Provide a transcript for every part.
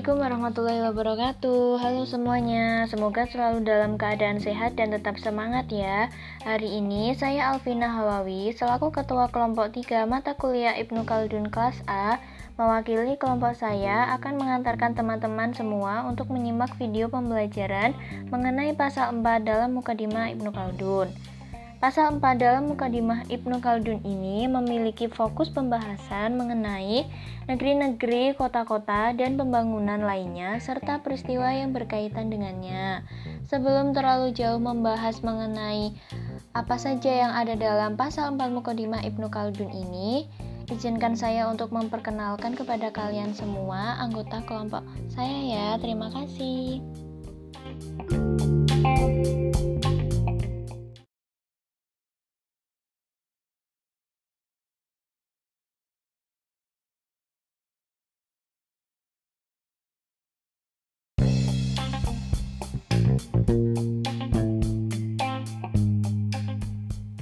Assalamualaikum warahmatullahi wabarakatuh. Halo semuanya, semoga selalu dalam keadaan sehat dan tetap semangat ya. Hari ini saya Alvina Hawawi selaku Ketua Kelompok 3 Mata Kuliah Ibnu Khaldun kelas A mewakili kelompok saya akan mengantarkan teman-teman semua untuk menyimak video pembelajaran mengenai pasal 4 dalam Mukadimah Ibnu Khaldun. Pasal 4 dalam Mukadimah Ibnu Khaldun ini memiliki fokus pembahasan mengenai negeri-negeri, kota-kota, dan pembangunan lainnya, serta peristiwa yang berkaitan dengannya. Sebelum terlalu jauh membahas mengenai apa saja yang ada dalam pasal 4 Mukadimah Ibnu Khaldun ini, izinkan saya untuk memperkenalkan kepada kalian semua anggota kelompok saya ya. Terima kasih.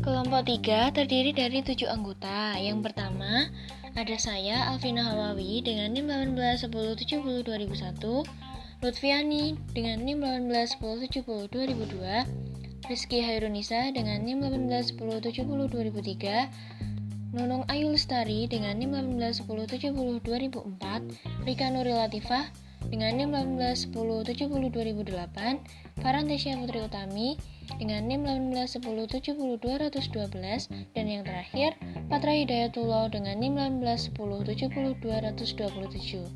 Kelompok 3 terdiri dari 7 anggota. Yang pertama, ada saya Alvina Hawawi dengan NIM 1810702001, Lutfiani dengan NIM 1810702002, Rizky Hairunisa dengan NIM 1810702003, Nunung Ayu Lestari dengan NIM 1810702004, Rika Nuril Latifah dengan NIM 1810702008, Farantesya Putri Utami dengan NIM 1810700212, dan yang terakhir Patra Hidayatullah dengan NIM 1810700227.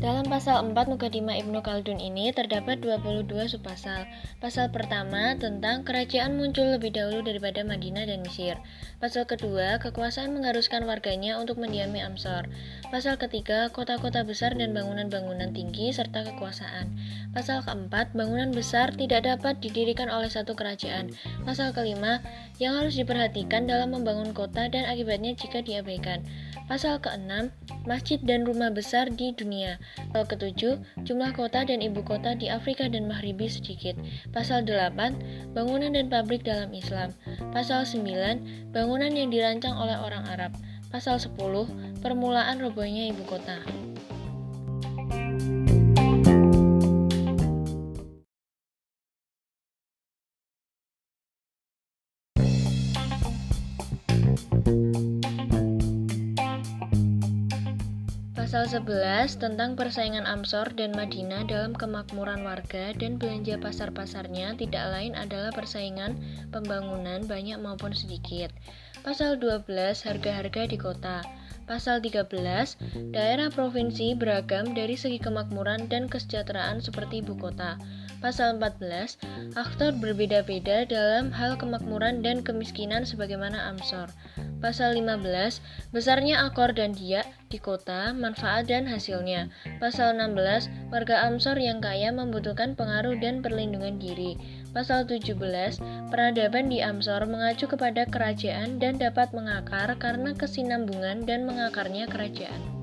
Dalam pasal 4 Mukadimah Ibnu Khaldun ini terdapat 22 subpasal. Pasal pertama tentang kerajaan muncul lebih dahulu daripada Madinah dan Mesir. Pasal kedua, kekuasaan mengharuskan warganya untuk mendiami Amsor. Pasal ketiga, kota-kota besar dan bangunan-bangunan tinggi serta kekuasaan. Pasal keempat, bangunan besar tidak dapat didirikan oleh satu kerajaan. Pasal kelima, yang harus diperhatikan dalam membangun kota dan akibatnya jika diabaikan. Pasal keenam, masjid dan rumah besar di dunia. Pasal ketujuh, jumlah kota dan ibu kota di Afrika dan Maghribi sedikit. Pasal 8, bangunan dan pabrik dalam Islam. Pasal 9, bangunan yang dirancang oleh orang Arab. Pasal 10, permulaan robohnya ibu kota. Pasal 11 tentang persaingan Amsor dan Madinah dalam kemakmuran warga dan belanja pasar-pasarnya tidak lain adalah persaingan pembangunan banyak maupun sedikit. Pasal 12 harga-harga di kota. Pasal 13 daerah provinsi beragam dari segi kemakmuran dan kesejahteraan seperti ibu kota. Pasal 14 aktor berbeda-beda dalam hal kemakmuran dan kemiskinan sebagaimana Amsor. Pasal 15 besarnya akor dan diak di kota, manfaat dan hasilnya. Pasal 16 warga Amsor yang kaya membutuhkan pengaruh dan perlindungan diri. Pasal 17 peradaban di Amsor mengacu kepada kerajaan dan dapat mengakar karena kesinambungan dan mengakarnya kerajaan.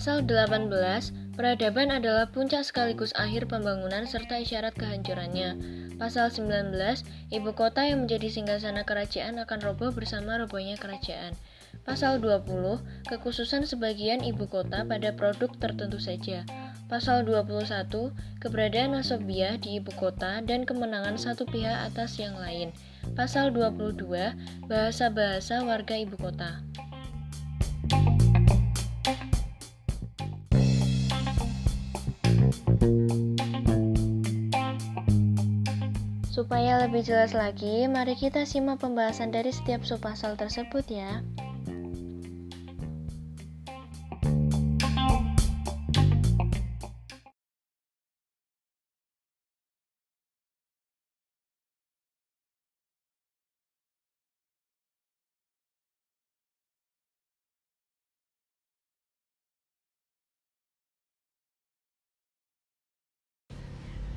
Pasal 18, peradaban adalah puncak sekaligus akhir pembangunan serta isyarat kehancurannya. Pasal 19, ibu kota yang menjadi singgasana kerajaan akan roboh bersama robohnya kerajaan. Pasal 20, kekhususan sebagian ibu kota pada produk tertentu saja. Pasal 21, keberadaan wasobiah di ibu kota dan kemenangan satu pihak atas yang lain. Pasal 22, bahasa-bahasa warga ibu kota. Supaya lebih jelas lagi, mari kita simak pembahasan dari setiap subpasal tersebut ya.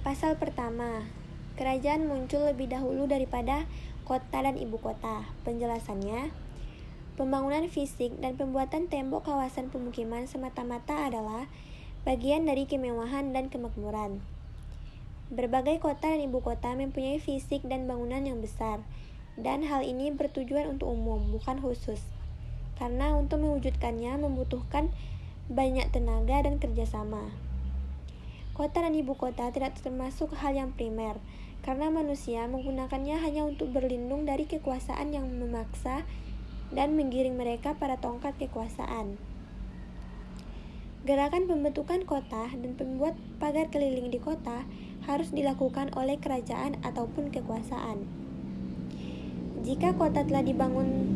Pasal pertama, kerajaan muncul lebih dahulu daripada kota dan ibu kota. Penjelasannya, Pembangunan fisik dan pembuatan tembok kawasan pemukiman semata-mata adalah bagian dari kemewahan dan kemakmuran. Berbagai kota dan ibu kota mempunyai fisik dan bangunan yang besar, dan hal ini bertujuan untuk umum, bukan khusus. Karena untuk mewujudkannya membutuhkan banyak tenaga dan kerjasama. Kota dan ibu kota tidak termasuk hal yang primer, karena manusia menggunakannya hanya untuk berlindung dari kekuasaan yang memaksa dan menggiring mereka pada tongkat kekuasaan. Gerakan pembentukan kota dan pembuat pagar keliling di kota harus dilakukan oleh kerajaan ataupun kekuasaan. Jika kota telah dibangun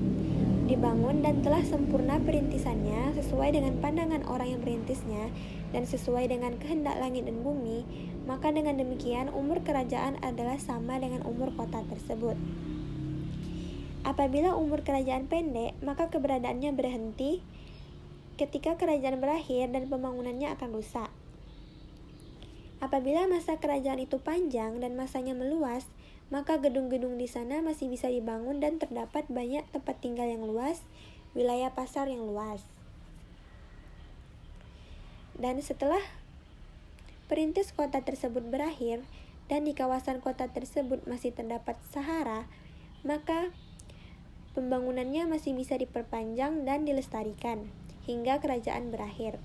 dan telah sempurna perintisannya sesuai dengan pandangan orang yang merintisnya dan sesuai dengan kehendak langit dan bumi, maka dengan demikian umur kerajaan adalah sama dengan umur kota tersebut. Apabila umur kerajaan pendek, maka keberadaannya berhenti ketika kerajaan berakhir dan pembangunannya akan rusak. Apabila masa kerajaan itu panjang dan masanya meluas, maka gedung-gedung di sana masih bisa dibangun dan terdapat banyak tempat tinggal yang luas, wilayah pasar yang luas. Dan setelah perintis kota tersebut berakhir dan di kawasan kota tersebut masih terdapat Sahara, maka pembangunannya masih bisa diperpanjang dan dilestarikan hingga kerajaan berakhir.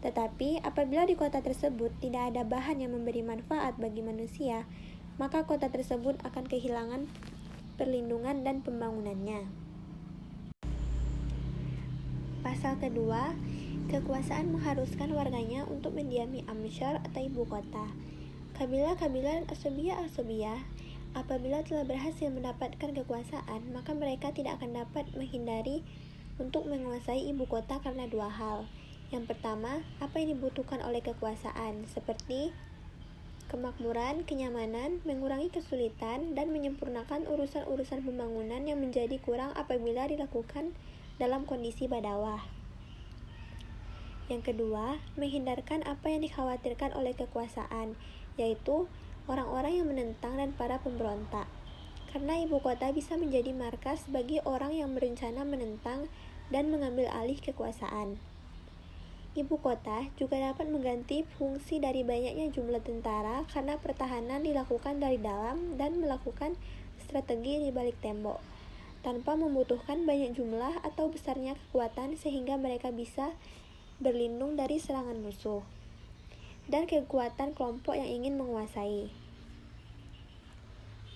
Tetapi apabila di kota tersebut tidak ada bahan yang memberi manfaat bagi manusia, maka kota tersebut akan kehilangan perlindungan dan pembangunannya. Pasal kedua, kekuasaan mengharuskan warganya untuk mendiami Amsyar atau ibu kota. Kabilah-kabilah dan asobiyah apabila telah berhasil mendapatkan kekuasaan, maka mereka tidak akan dapat menghindari untuk menguasai ibu kota karena dua hal. Yang pertama, apa yang dibutuhkan oleh kekuasaan, seperti kemakmuran, kenyamanan, mengurangi kesulitan, dan menyempurnakan urusan-urusan pembangunan yang menjadi kurang apabila dilakukan dalam kondisi badawah. Yang kedua, menghindarkan apa yang dikhawatirkan oleh kekuasaan, yaitu orang-orang yang menentang dan para pemberontak. Karena ibu kota bisa menjadi markas bagi orang yang berencana menentang dan mengambil alih kekuasaan. Ibu kota juga dapat mengganti fungsi dari banyaknya jumlah tentara karena pertahanan dilakukan dari dalam dan melakukan strategi di balik tembok, tanpa membutuhkan banyak jumlah atau besarnya kekuatan sehingga mereka bisa berlindung dari serangan musuh dan kekuatan kelompok yang ingin menguasai.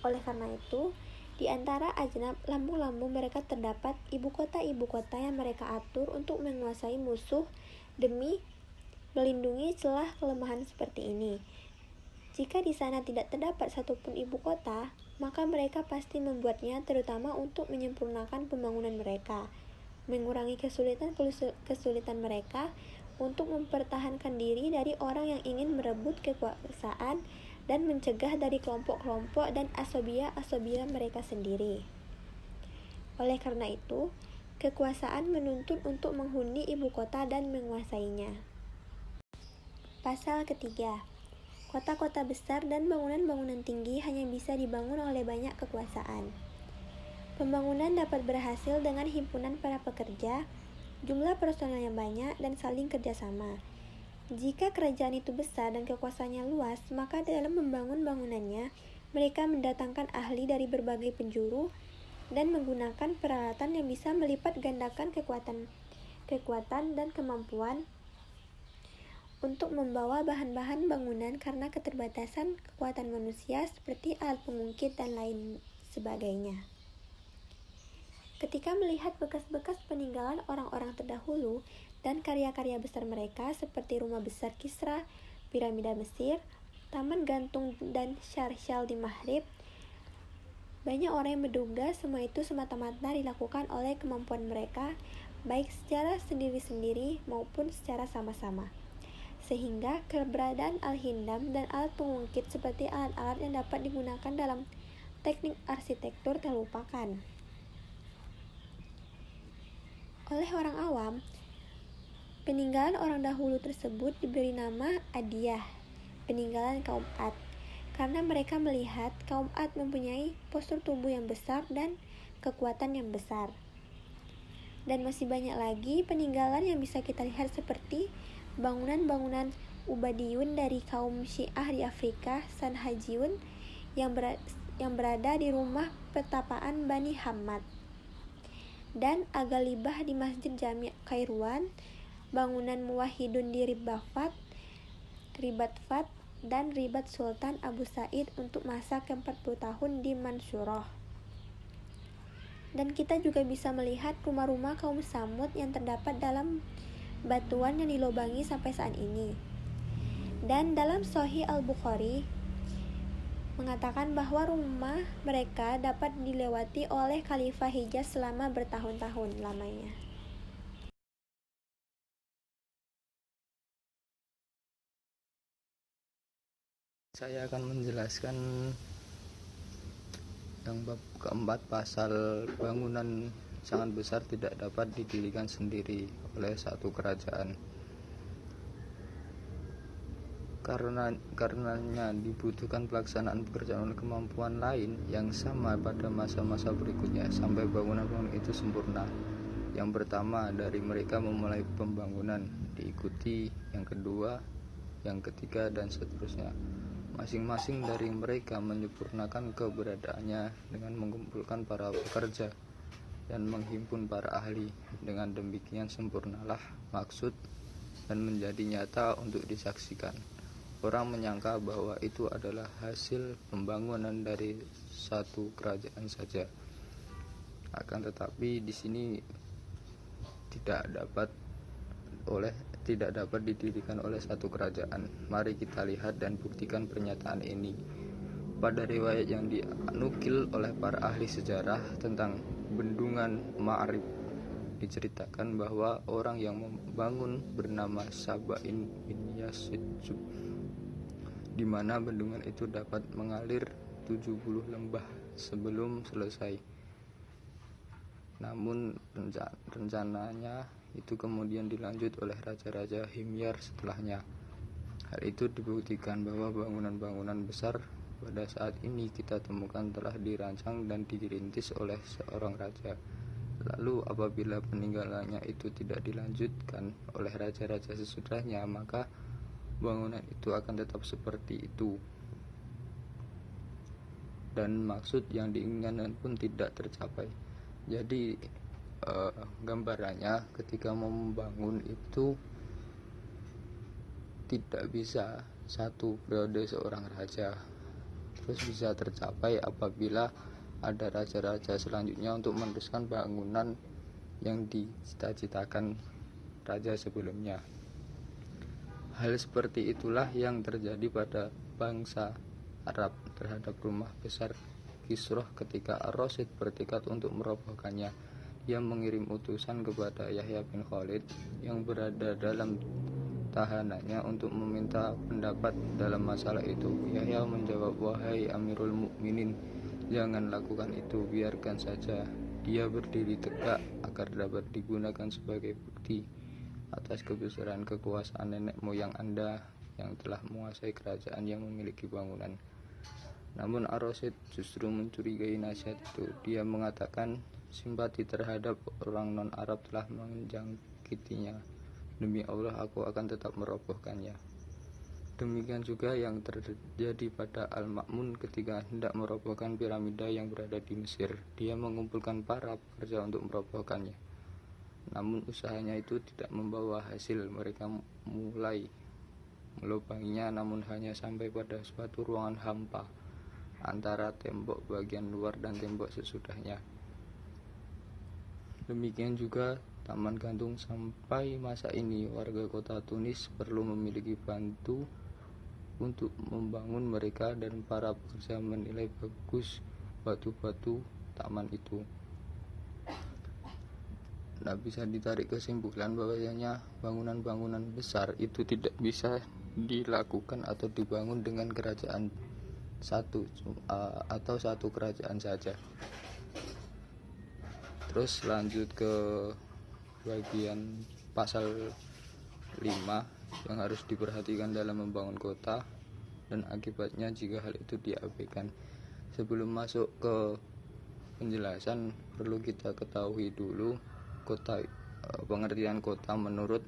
Oleh karena itu, di antara ajenab lambung-lambung mereka terdapat ibu kota yang mereka atur untuk menguasai musuh demi melindungi celah kelemahan seperti ini. Jika di sana tidak terdapat satupun ibu kota, maka mereka pasti membuatnya terutama untuk menyempurnakan pembangunan mereka, mengurangi kesulitan mereka untuk mempertahankan diri dari orang yang ingin merebut kekuasaan dan mencegah dari kelompok-kelompok dan asobiyah mereka sendiri. Oleh karena itu, kekuasaan menuntut untuk menghuni ibu kota dan menguasainya. Pasal ketiga, kota-kota besar dan bangunan-bangunan tinggi hanya bisa dibangun oleh banyak kekuasaan. Pembangunan dapat berhasil dengan himpunan para pekerja, jumlah personel yang banyak, dan saling kerjasama. Jika kerajaan itu besar dan kekuasaannya luas, maka dalam membangun bangunannya, mereka mendatangkan ahli dari berbagai penjuru dan menggunakan peralatan yang bisa melipat gandakan kekuatan dan kemampuan untuk membawa bahan-bahan bangunan karena keterbatasan kekuatan manusia seperti alat pengungkit dan lain sebagainya. Ketika melihat bekas-bekas peninggalan orang-orang terdahulu dan karya-karya besar mereka seperti rumah besar Kisra, piramida Mesir, taman gantung dan syar-syal di Maghrib, banyak orang yang menduga semua itu semata-mata dilakukan oleh kemampuan mereka, baik secara sendiri-sendiri maupun secara sama-sama. Sehingga keberadaan al-hindam dan alat pengungkit seperti alat-alat yang dapat digunakan dalam teknik arsitektur terlupakan. Oleh orang awam, peninggalan orang dahulu tersebut diberi nama Adiyah, peninggalan kaum Ad, karena mereka melihat kaum Ad mempunyai postur tubuh yang besar dan kekuatan yang besar. Dan masih banyak lagi peninggalan yang bisa kita lihat seperti bangunan-bangunan Ubadiyun dari kaum Syiah di Afrika, Sanhajiyun yang berada di rumah pertapaan Bani Hammad, dan Agalibah di Masjid Jami' Kairouan, bangunan Muwahhidun di Ribat Fat, dan Ribat Sultan Abu Said untuk masa ke-40 tahun di Mansurah. Dan kita juga bisa melihat rumah-rumah kaum Samud yang terdapat dalam batuan yang dilobangi sampai saat ini. Dan dalam Sahih Al-Bukhari mengatakan bahwa rumah mereka dapat dilewati oleh Khalifah Hijaz selama bertahun-tahun lamanya. Saya akan menjelaskan yang bab keempat, pasal bangunan sangat besar tidak dapat didirikan sendiri oleh satu kerajaan. Karenanya dibutuhkan pelaksanaan pekerjaan oleh kemampuan lain yang sama pada masa-masa berikutnya sampai bangunan-bangunan itu sempurna. Yang pertama dari mereka memulai pembangunan, diikuti yang kedua, yang ketiga, dan seterusnya. Masing-masing dari mereka menyempurnakan keberadaannya dengan mengumpulkan para pekerja dan menghimpun para ahli. Dengan demikian sempurnalah maksud dan menjadi nyata untuk disaksikan. Orang menyangka bahwa itu adalah hasil pembangunan dari satu kerajaan saja. Akan tetapi di sini tidak dapat didirikan oleh satu kerajaan. Mari kita lihat dan buktikan pernyataan ini. Pada riwayat yang dinukil oleh para ahli sejarah tentang bendungan Ma'rib, diceritakan bahwa orang yang membangun bernama Sabain bin Yazid, di mana bendungan itu dapat mengalir 70 lembah sebelum selesai. Namun rencananya itu kemudian dilanjut oleh Raja-Raja Himyar setelahnya. Hal itu dibuktikan bahwa bangunan-bangunan besar pada saat ini kita temukan telah dirancang dan dirintis oleh seorang raja. Lalu apabila peninggalannya itu tidak dilanjutkan oleh raja-raja sesudahnya, maka bangunan itu akan tetap seperti itu, dan maksud yang diinginkan pun tidak tercapai. Jadi gambarannya ketika membangun itu tidak bisa satu periode seorang raja, terus bisa tercapai apabila ada raja-raja selanjutnya untuk meneruskan bangunan yang dicita-citakan raja sebelumnya. Hal seperti itulah yang terjadi pada bangsa Arab terhadap rumah besar Kisroh ketika Ar-Rasyid bertekad untuk merobohkannya. Dia mengirim utusan kepada Yahya bin Khalid yang berada dalam tahanannya untuk meminta pendapat dalam masalah itu. Yahya menjawab, "Wahai Amirul Mukminin, jangan lakukan itu, biarkan saja dia berdiri tegak agar dapat digunakan sebagai bukti atas kebesaran kekuasaan nenek moyang Anda yang telah menguasai kerajaan yang memiliki bangunan." Namun Ar-Rasyid justru mencurigai nasihat itu. Dia mengatakan simpati terhadap orang non-Arab telah menjangkitinya. Demi Allah, aku akan tetap merobohkannya. Demikian juga yang terjadi pada Al-Ma'mun ketika hendak merobohkan piramida yang berada di Mesir. Dia mengumpulkan para pekerja untuk merobohkannya. Namun usahanya itu tidak membawa hasil. Mereka mulai melubanginya, namun hanya sampai pada suatu ruangan hampa antara tembok bagian luar dan tembok sesudahnya. Demikian juga taman gantung. Sampai masa ini warga kota Tunis perlu memiliki bantu untuk membangun mereka, dan para pekerja menilai bagus batu-batu taman itu. Nah, bisa ditarik kesimpulan bahwasanya bangunan-bangunan besar itu tidak bisa dilakukan atau dibangun dengan kerajaan satu kerajaan saja. Terus lanjut ke bagian pasal 5 yang harus diperhatikan dalam membangun kota dan akibatnya jika hal itu diabaikan. Sebelum masuk ke penjelasan, perlu kita ketahui dulu kota. Pengertian kota menurut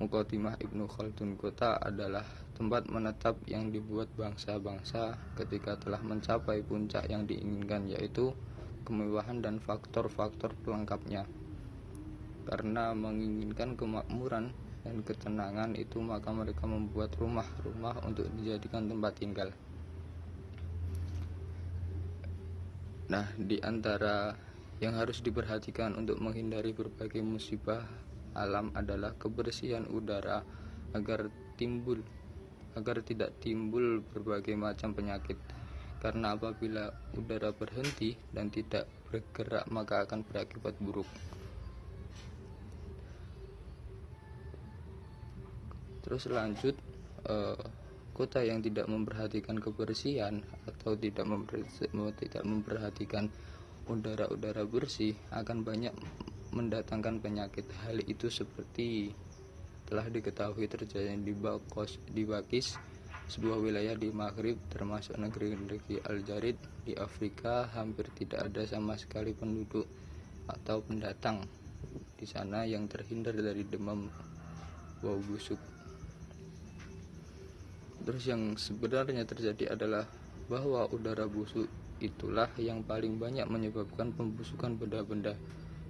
Muqaddimah Ibnu Khaldun, kota adalah tempat menetap yang dibuat bangsa-bangsa ketika telah mencapai puncak yang diinginkan, yaitu kemewahan dan faktor-faktor pelengkapnya. Karena menginginkan kemakmuran dan ketenangan itu, maka mereka membuat rumah-rumah untuk dijadikan tempat tinggal. Nah, di antara yang harus diperhatikan untuk menghindari berbagai musibah alam adalah kebersihan udara agar tidak timbul berbagai macam penyakit. Karena apabila udara berhenti dan tidak bergerak, maka akan berakibat buruk. Terus lanjut, kota yang tidak memperhatikan kebersihan atau tidak memperhatikan udara bersih akan banyak mendatangkan penyakit. Hal itu seperti telah diketahui terjadi di Bakis, sebuah wilayah di Maghrib, termasuk negeri Al-Jarid di Afrika. Hampir tidak ada sama sekali penduduk atau pendatang di sana yang terhindar dari demam bau busuk. Terus yang sebenarnya terjadi adalah bahwa udara busuk itulah yang paling banyak menyebabkan pembusukan benda-benda.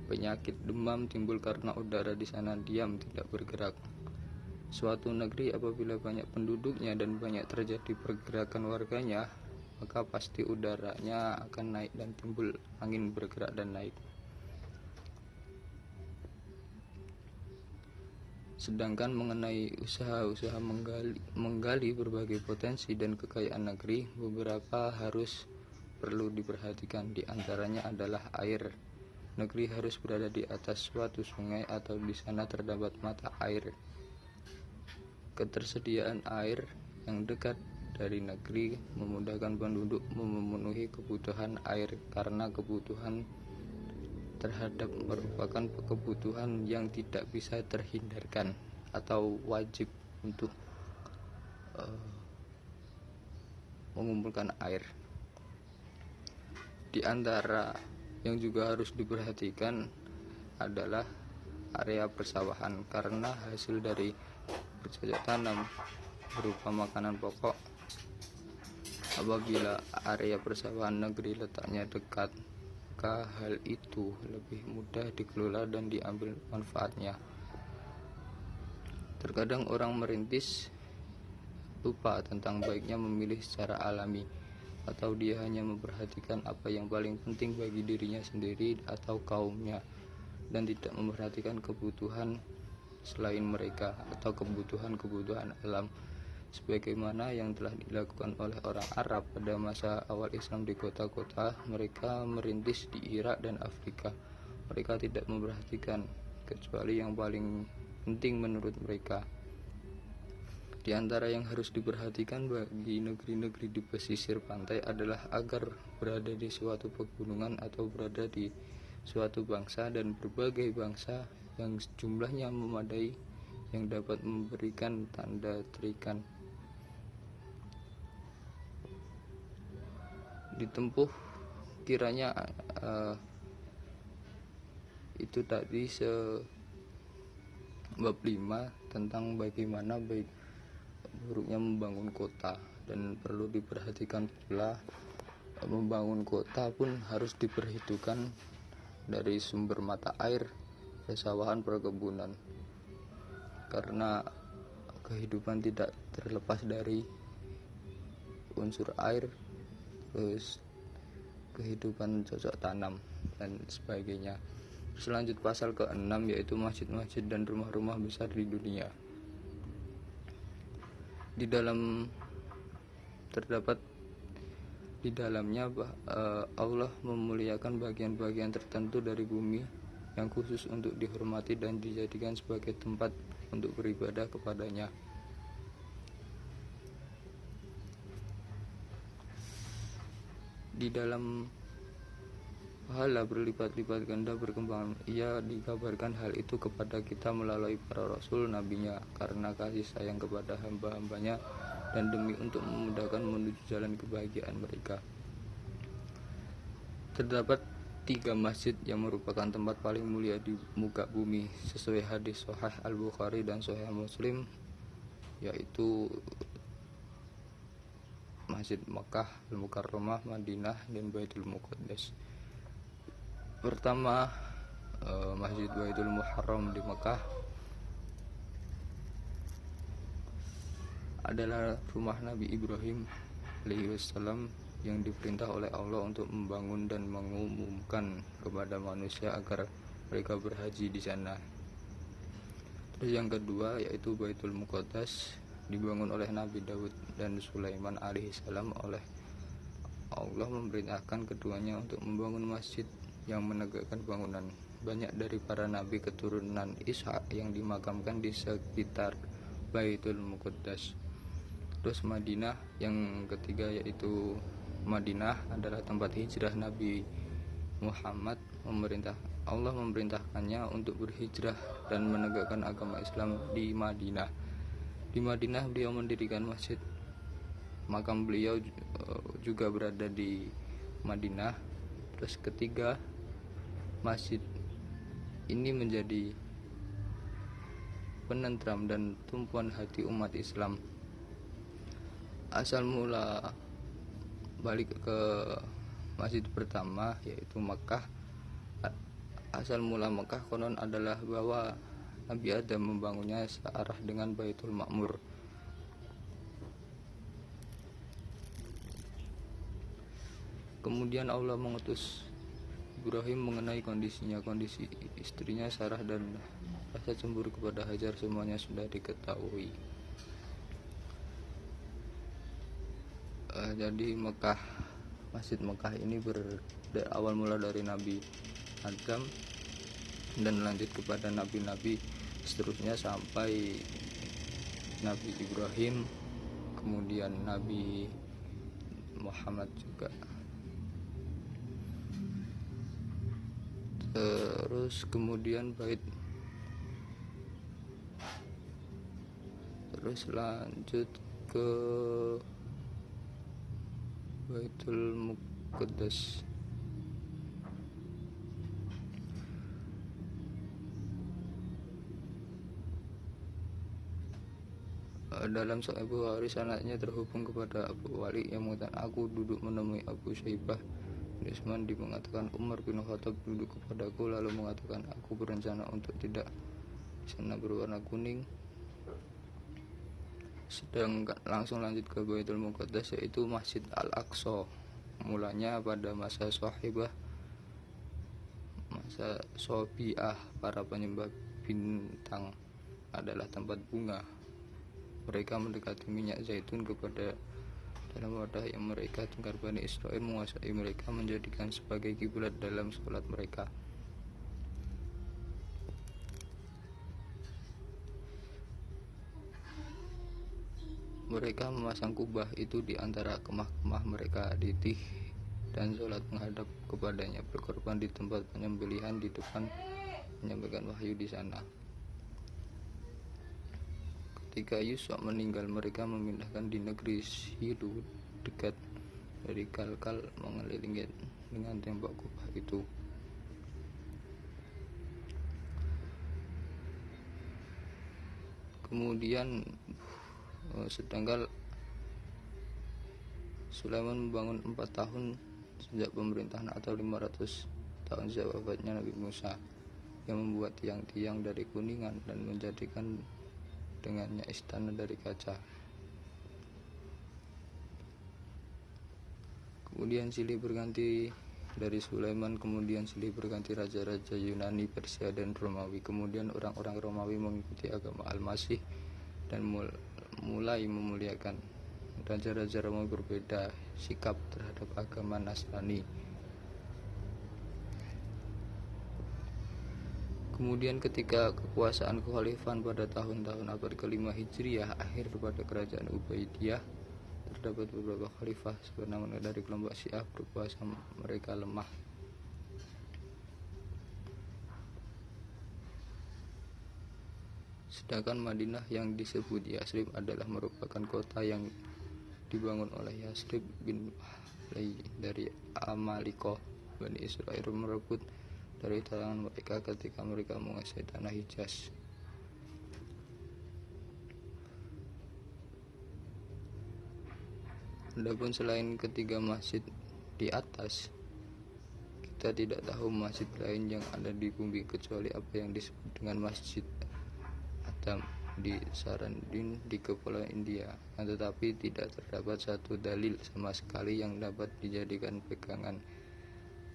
Penyakit demam timbul karena udara di sana diam, tidak bergerak. Suatu negeri apabila banyak penduduknya dan banyak terjadi pergerakan warganya, maka pasti udaranya akan naik dan timbul angin bergerak dan naik. Sedangkan mengenai usaha-usaha menggali berbagai potensi dan kekayaan negeri, beberapa harus perlu diperhatikan. Di antaranya adalah air. Negeri harus berada di atas suatu sungai atau di sana terdapat mata air. Ketersediaan air yang dekat dari negeri memudahkan penduduk memenuhi kebutuhan air, karena kebutuhan terhadap merupakan kebutuhan yang tidak bisa terhindarkan atau wajib untuk mengumpulkan air. Di antara yang juga harus diperhatikan adalah area persawahan, karena hasil dari bercocok tanam berupa makanan pokok. Apabila area persawahan negeri letaknya dekat, maka hal itu lebih mudah dikelola dan diambil manfaatnya. Terkadang orang merintis lupa tentang baiknya memilih secara alami, atau dia hanya memperhatikan apa yang paling penting bagi dirinya sendiri atau kaumnya, dan tidak memperhatikan kebutuhan selain mereka atau kebutuhan alam, sebagaimana yang telah dilakukan oleh orang Arab pada masa awal Islam di kota-kota mereka merintis di Irak dan Afrika. Mereka tidak memperhatikan kecuali yang paling penting menurut mereka. Di antara yang harus diperhatikan bagi negeri-negeri di pesisir pantai adalah agar berada di suatu pegunungan atau berada di suatu bangsa dan berbagai bangsa yang jumlahnya memadai yang dapat memberikan tanda terikat. Ditempuh kiranya itu tadi bab 5 tentang bagaimana buruknya membangun kota, dan perlu diperhatikan pula membangun kota pun harus diperhitungkan dari sumber mata air, persawahan, perkebunan, karena kehidupan tidak terlepas dari unsur air, terus kehidupan cocok tanam dan sebagainya. Selanjut pasal ke-6 yaitu masjid-masjid dan rumah-rumah besar di dunia. Terdapat di dalamnya Allah memuliakan bagian-bagian tertentu dari bumi yang khusus untuk dihormati dan dijadikan sebagai tempat untuk beribadah kepadanya. Di dalam pahala berlipat-lipat ganda berkembang. Ia dikabarkan hal itu kepada kita melalui para rasul nabinya, karena kasih sayang kepada hamba-hambanya dan demi untuk memudahkan menuju jalan kebahagiaan mereka. Terdapat tiga masjid yang merupakan tempat paling mulia di muka bumi sesuai hadis Sahih Al-Bukhari dan Sahih Muslim, yaitu Masjid Makkah, Al-Mukarramah, Madinah, dan Baitul Muqaddas. Pertama, Masjid Baitul Muharram di Makkah adalah rumah Nabi Ibrahim alaihissalam yang diperintah oleh Allah untuk membangun dan mengumumkan kepada manusia agar mereka berhaji di sana. Terus yang kedua yaitu Baitul Muqaddas, dibangun oleh Nabi Daud dan Sulaiman alaihissalam. Oleh Allah memerintahkan keduanya untuk membangun masjid yang menegakkan bangunan. Banyak dari para nabi keturunan Ishak yang dimakamkan di sekitar Baitul Muqaddas. Terus Madinah yang ketiga yaitu Madinah adalah tempat hijrah Nabi Muhammad. Allah memerintahkannya untuk berhijrah dan menegakkan agama Islam di Madinah. Di Madinah beliau mendirikan masjid. Makam beliau juga berada di Madinah. Terus ketiga, masjid ini menjadi penentram dan tumpuan hati umat Islam. Asal mula balik ke masjid pertama yaitu Makkah. Asal mula Makkah konon adalah bahwa Nabi Adam membangunnya searah dengan Baitul Ma'mur. Kemudian Allah mengutus Ibrahim mengenai kondisi istrinya Sarah dan rasa cemburu kepada Hajar semuanya sudah diketahui. Jadi Masjid Makkah ini berawal mula dari Nabi Adam dan lanjut kepada nabi-nabi seterusnya sampai Nabi Ibrahim, kemudian Nabi Muhammad juga. Terus kemudian lanjut ke Baitul Muqaddas. Dalam Sahih Bukhari sanadnya terhubung kepada Abu Wali yang mengatakan, aku duduk menemui Abu Syaibah bin Utsman, dia mengatakan Umar bin Khattab duduk kepadaku lalu mengatakan, aku berencana untuk tidak di sana berwarna kuning. Sedangkan langsung lanjut ke Baitul Muqaddas yaitu Masjid Al-Aqsa. Mulanya pada masa Sahabah, masa Sobiah, para penyembah bintang adalah tempat bunga. Mereka mendekati minyak zaitun kepada dalam wadah yang mereka tengkar. Bani Israel menguasai mereka, menjadikan sebagai kiblat dalam sholat mereka. Mereka memasang kubah itu di antara kemah-kemah mereka di Tih dan sholat menghadap kepadanya, berkorban di tempat penyembelihan di depan, menyampaikan wahyu di sana. Ketika Yusuf meninggal, mereka memindahkan di negeri Silu dekat dari Kalkal, mengelilingi dengan tembok kubah itu. Kemudian sedangkan Sulaiman membangun 4 tahun sejak pemerintahan atau 500 tahun sejak wafatnya Nabi Musa, yang membuat tiang-tiang dari kuningan dan menjadikan dengannya istana dari kaca. Kemudian silih berganti dari Sulaiman, kemudian silih berganti raja-raja Yunani, Persia, dan Romawi. Kemudian orang-orang Romawi mengikuti agama Al-Masih dan mulai memuliakan. Raja-raja Romawi berbeda sikap terhadap agama Nasrani. Kemudian ketika kekuasaan kekhalifahan pada tahun-tahun abad ke-5 Hijriah akhir pada kerajaan Ubaidiyah, terdapat beberapa khalifah sebenarnya dari kelompok Syiah berkuasa, mereka lemah. Sedangkan Madinah yang disebut Yasrib adalah merupakan kota yang dibangun oleh Yasrib bin Wahlai dari Amaliko. Bani Israel merebut dari tangan mereka ketika mereka menguasai tanah Hijaz. Adapun selain ketiga masjid di atas, kita tidak tahu masjid lain yang ada di bumi kecuali apa yang disebut dengan Masjid Adam di Sarandin di Kepulauan India. Tetapi tidak terdapat satu dalil sama sekali yang dapat dijadikan pegangan.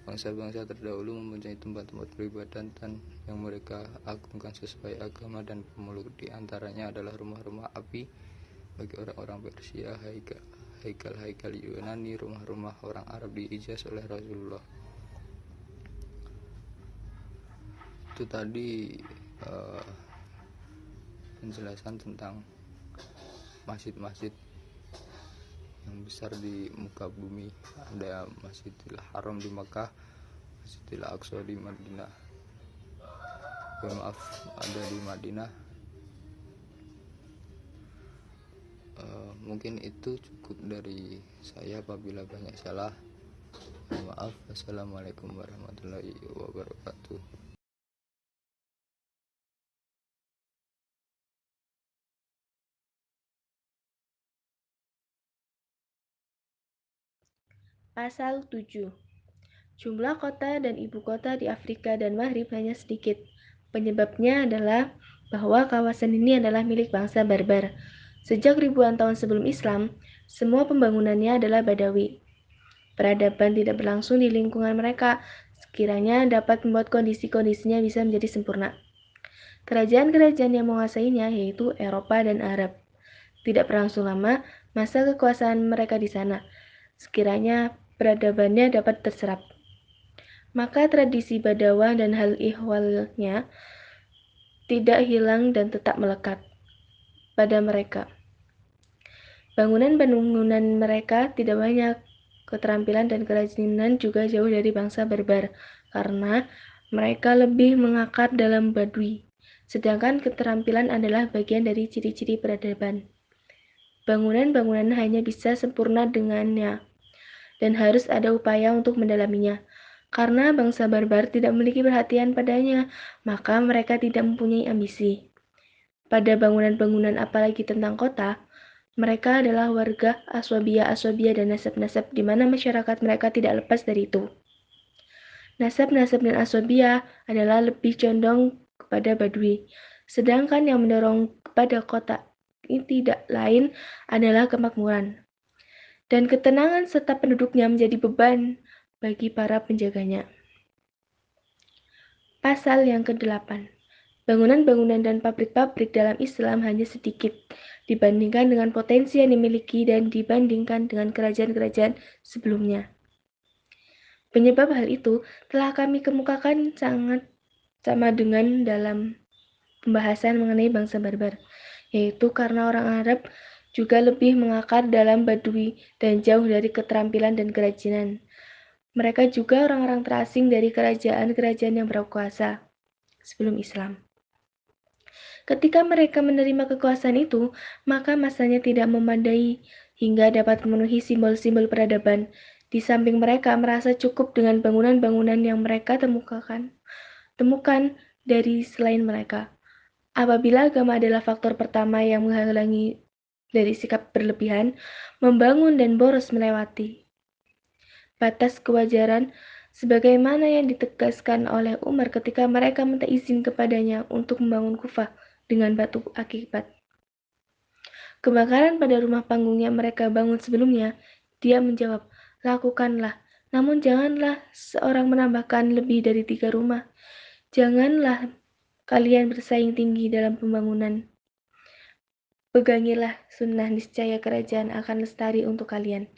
Bangsa-bangsa terdahulu mempunyai tempat-tempat peribadatan yang mereka agungkan sesuai agama dan pemeluk. Di antaranya adalah rumah-rumah api bagi orang-orang Persia, haikal Yunani, rumah-rumah orang Arab diijaz oleh Rasulullah. Itu tadi penjelasan tentang masjid-masjid yang besar di muka bumi. Ada Masjidil Haram di Makkah, Masjidil Aqsa di Madinah. Ada di Madinah. Mungkin itu cukup dari saya. Apabila banyak salah, maaf. Wassalamualaikum warahmatullahi wabarakatuh. Pasal 7. Jumlah kota dan ibu kota di Afrika dan Maghrib hanya sedikit. Penyebabnya adalah bahwa kawasan ini adalah milik bangsa barbar. Sejak ribuan tahun sebelum Islam, semua pembangunannya adalah Badawi. Peradaban tidak berlangsung di lingkungan mereka, sekiranya dapat membuat kondisi-kondisinya bisa menjadi sempurna. Kerajaan-kerajaan yang menguasainya yaitu Eropa dan Arab. Tidak berlangsung lama masa kekuasaan mereka di sana, sekiranya peradabannya dapat terserap. Maka tradisi Badawa dan hal ihwalnya tidak hilang dan tetap melekat pada mereka. Bangunan-bangunan mereka tidak banyak, keterampilan dan kerajinan juga jauh dari bangsa barbar, karena mereka lebih mengakar dalam Badui, sedangkan keterampilan adalah bagian dari ciri-ciri peradaban. Bangunan-bangunan hanya bisa sempurna dengannya, dan harus ada upaya untuk mendalaminya. Karena bangsa barbar tidak memiliki perhatian padanya, maka mereka tidak mempunyai ambisi pada bangunan-bangunan, apalagi tentang kota. Mereka adalah warga aswabiyah dan nasab-nasab, di mana masyarakat mereka tidak lepas dari itu. Nasab-nasab dan aswabiyah adalah lebih condong kepada Badui, sedangkan yang mendorong kepada kota ini tidak lain adalah kemakmuran dan ketenangan serta penduduknya menjadi beban bagi para penjaganya. Pasal yang ke-8. Bangunan-bangunan dan pabrik-pabrik dalam Islam hanya sedikit dibandingkan dengan potensi yang dimiliki dan dibandingkan dengan kerajaan-kerajaan sebelumnya. Penyebab hal itu telah kami kemukakan sangat sama dengan dalam pembahasan mengenai bangsa barbar, yaitu karena orang Arab juga lebih mengakar dalam Badui dan jauh dari keterampilan dan kerajinan. Mereka juga orang-orang terasing dari kerajaan-kerajaan yang berkuasa sebelum Islam. Ketika mereka menerima kekuasaan itu, maka masanya tidak memadai hingga dapat memenuhi simbol-simbol peradaban. Di samping mereka merasa cukup dengan bangunan-bangunan yang mereka temukan dari selain mereka. Apabila agama adalah faktor pertama yang menghalangi dari sikap berlebihan, membangun dan boros melewati batas kewajaran, sebagaimana yang ditegaskan oleh Umar ketika mereka minta izin kepadanya untuk membangun Kufah dengan batu akibat kebakaran pada rumah panggung yang mereka bangun sebelumnya. Dia menjawab, lakukanlah, namun janganlah seorang menambahkan lebih dari 3 rumah. Janganlah kalian bersaing tinggi dalam pembangunan. Pegangilah sunnah, niscaya kerajaan akan lestari untuk kalian.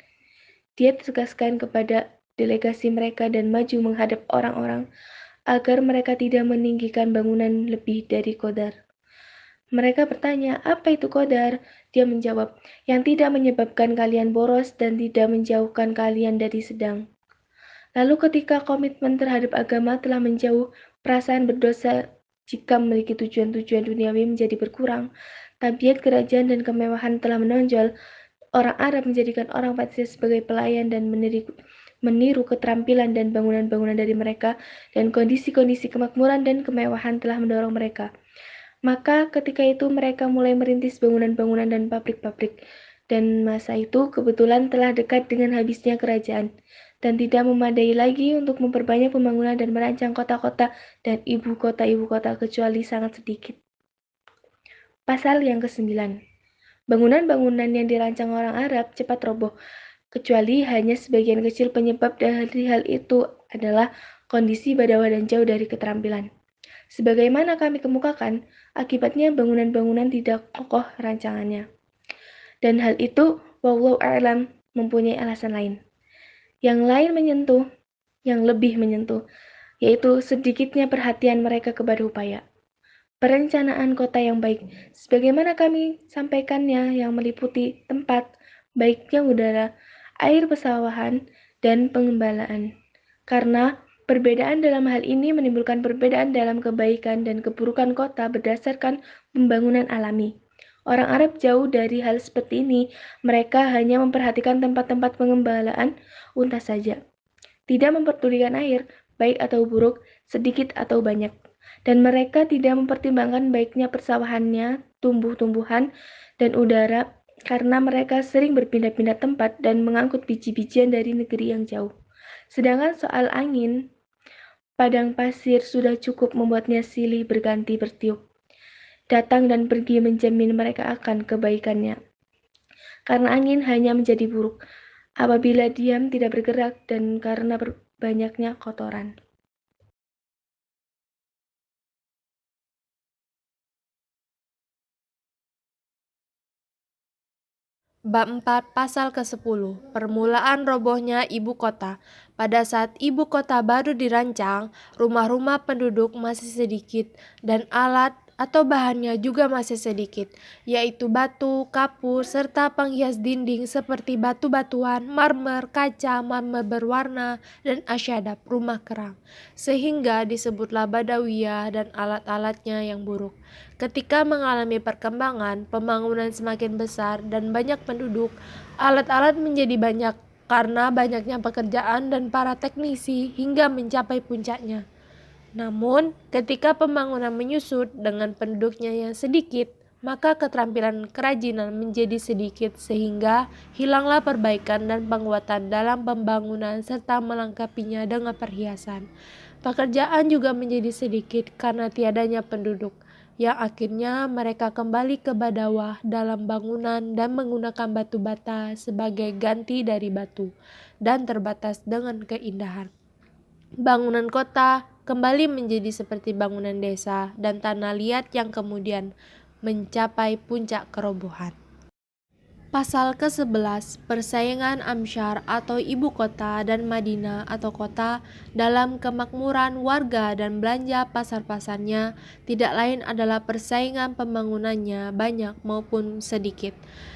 Dia tegaskan kepada delegasi mereka dan maju menghadap orang-orang agar mereka tidak meninggikan bangunan lebih dari qadar. Mereka bertanya, apa itu qadar? Dia menjawab, yang tidak menyebabkan kalian boros dan tidak menjauhkan kalian dari sedang. Lalu ketika komitmen terhadap agama telah menjauh, perasaan berdosa jika memiliki tujuan-tujuan duniawi menjadi berkurang, tabiat kerajaan dan kemewahan telah menonjol. Orang Arab menjadikan orang Persia sebagai pelayan dan meniru keterampilan dan bangunan-bangunan dari mereka, dan kondisi-kondisi kemakmuran dan kemewahan telah mendorong mereka. Maka ketika itu mereka mulai merintis bangunan-bangunan dan pabrik-pabrik, dan masa itu kebetulan telah dekat dengan habisnya kerajaan, dan tidak memadai lagi untuk memperbanyak pembangunan dan merancang kota-kota dan ibu kota kecuali sangat sedikit. Pasal yang ke-9. Bangunan-bangunan yang dirancang orang Arab cepat roboh, kecuali hanya sebagian kecil. Penyebab dari hal itu adalah kondisi bawah dan jauh dari keterampilan. Sebagaimana kami kemukakan, akibatnya bangunan-bangunan tidak kokoh rancangannya. Dan hal itu, wallahu a'lam, mempunyai alasan lain. Yang lebih menyentuh, yaitu sedikitnya perhatian mereka kepada upaya perencanaan kota yang baik, sebagaimana kami sampaikannya, yang meliputi tempat, baiknya udara, air pesawahan, dan pengembalaan. Karena perbedaan dalam hal ini menimbulkan perbedaan dalam kebaikan dan keburukan kota berdasarkan pembangunan alami. Orang Arab jauh dari hal seperti ini, mereka hanya memperhatikan tempat-tempat pengembalaan unta saja. Tidak memperdulikan air, baik atau buruk, sedikit atau banyak. Dan mereka tidak mempertimbangkan baiknya persawahannya, tumbuh-tumbuhan, dan udara, karena mereka sering berpindah-pindah tempat dan mengangkut biji-bijian dari negeri yang jauh. Sedangkan soal angin, padang pasir sudah cukup membuatnya silih berganti bertiup, datang dan pergi menjamin mereka akan kebaikannya. Karena angin hanya menjadi buruk apabila diam tidak bergerak dan karena banyaknya kotoran. Bab 4 Pasal ke-10 Permulaan robohnya ibu kota. Pada saat ibu kota baru dirancang, rumah-rumah penduduk masih sedikit dan alat atau bahannya juga masih sedikit, yaitu batu, kapur, serta penghias dinding seperti batu-batuan, marmer, kaca, marmer berwarna, dan asyadab, rumah kerang. Sehingga disebutlah Badawiyah dan alat-alatnya yang buruk. Ketika mengalami perkembangan, pembangunan semakin besar dan banyak penduduk, alat-alat menjadi banyak karena banyaknya pekerjaan dan para teknisi hingga mencapai puncaknya. Namun, ketika pembangunan menyusut dengan penduduknya yang sedikit, maka keterampilan kerajinan menjadi sedikit sehingga hilanglah perbaikan dan penguatan dalam pembangunan serta melengkapinya dengan perhiasan. Pekerjaan juga menjadi sedikit karena tiadanya penduduk, yang akhirnya mereka kembali ke badawah dalam bangunan dan menggunakan batu bata sebagai ganti dari batu, dan terbatas dengan keindahan. Bangunan kota kembali menjadi seperti bangunan desa dan tanah liat yang kemudian mencapai puncak kerobohan. Pasal ke-11 Persaingan Amsyar atau ibu kota dan Madinah atau kota dalam kemakmuran warga dan belanja pasar-pasarnya tidak lain adalah persaingan pembangunannya banyak maupun sedikit.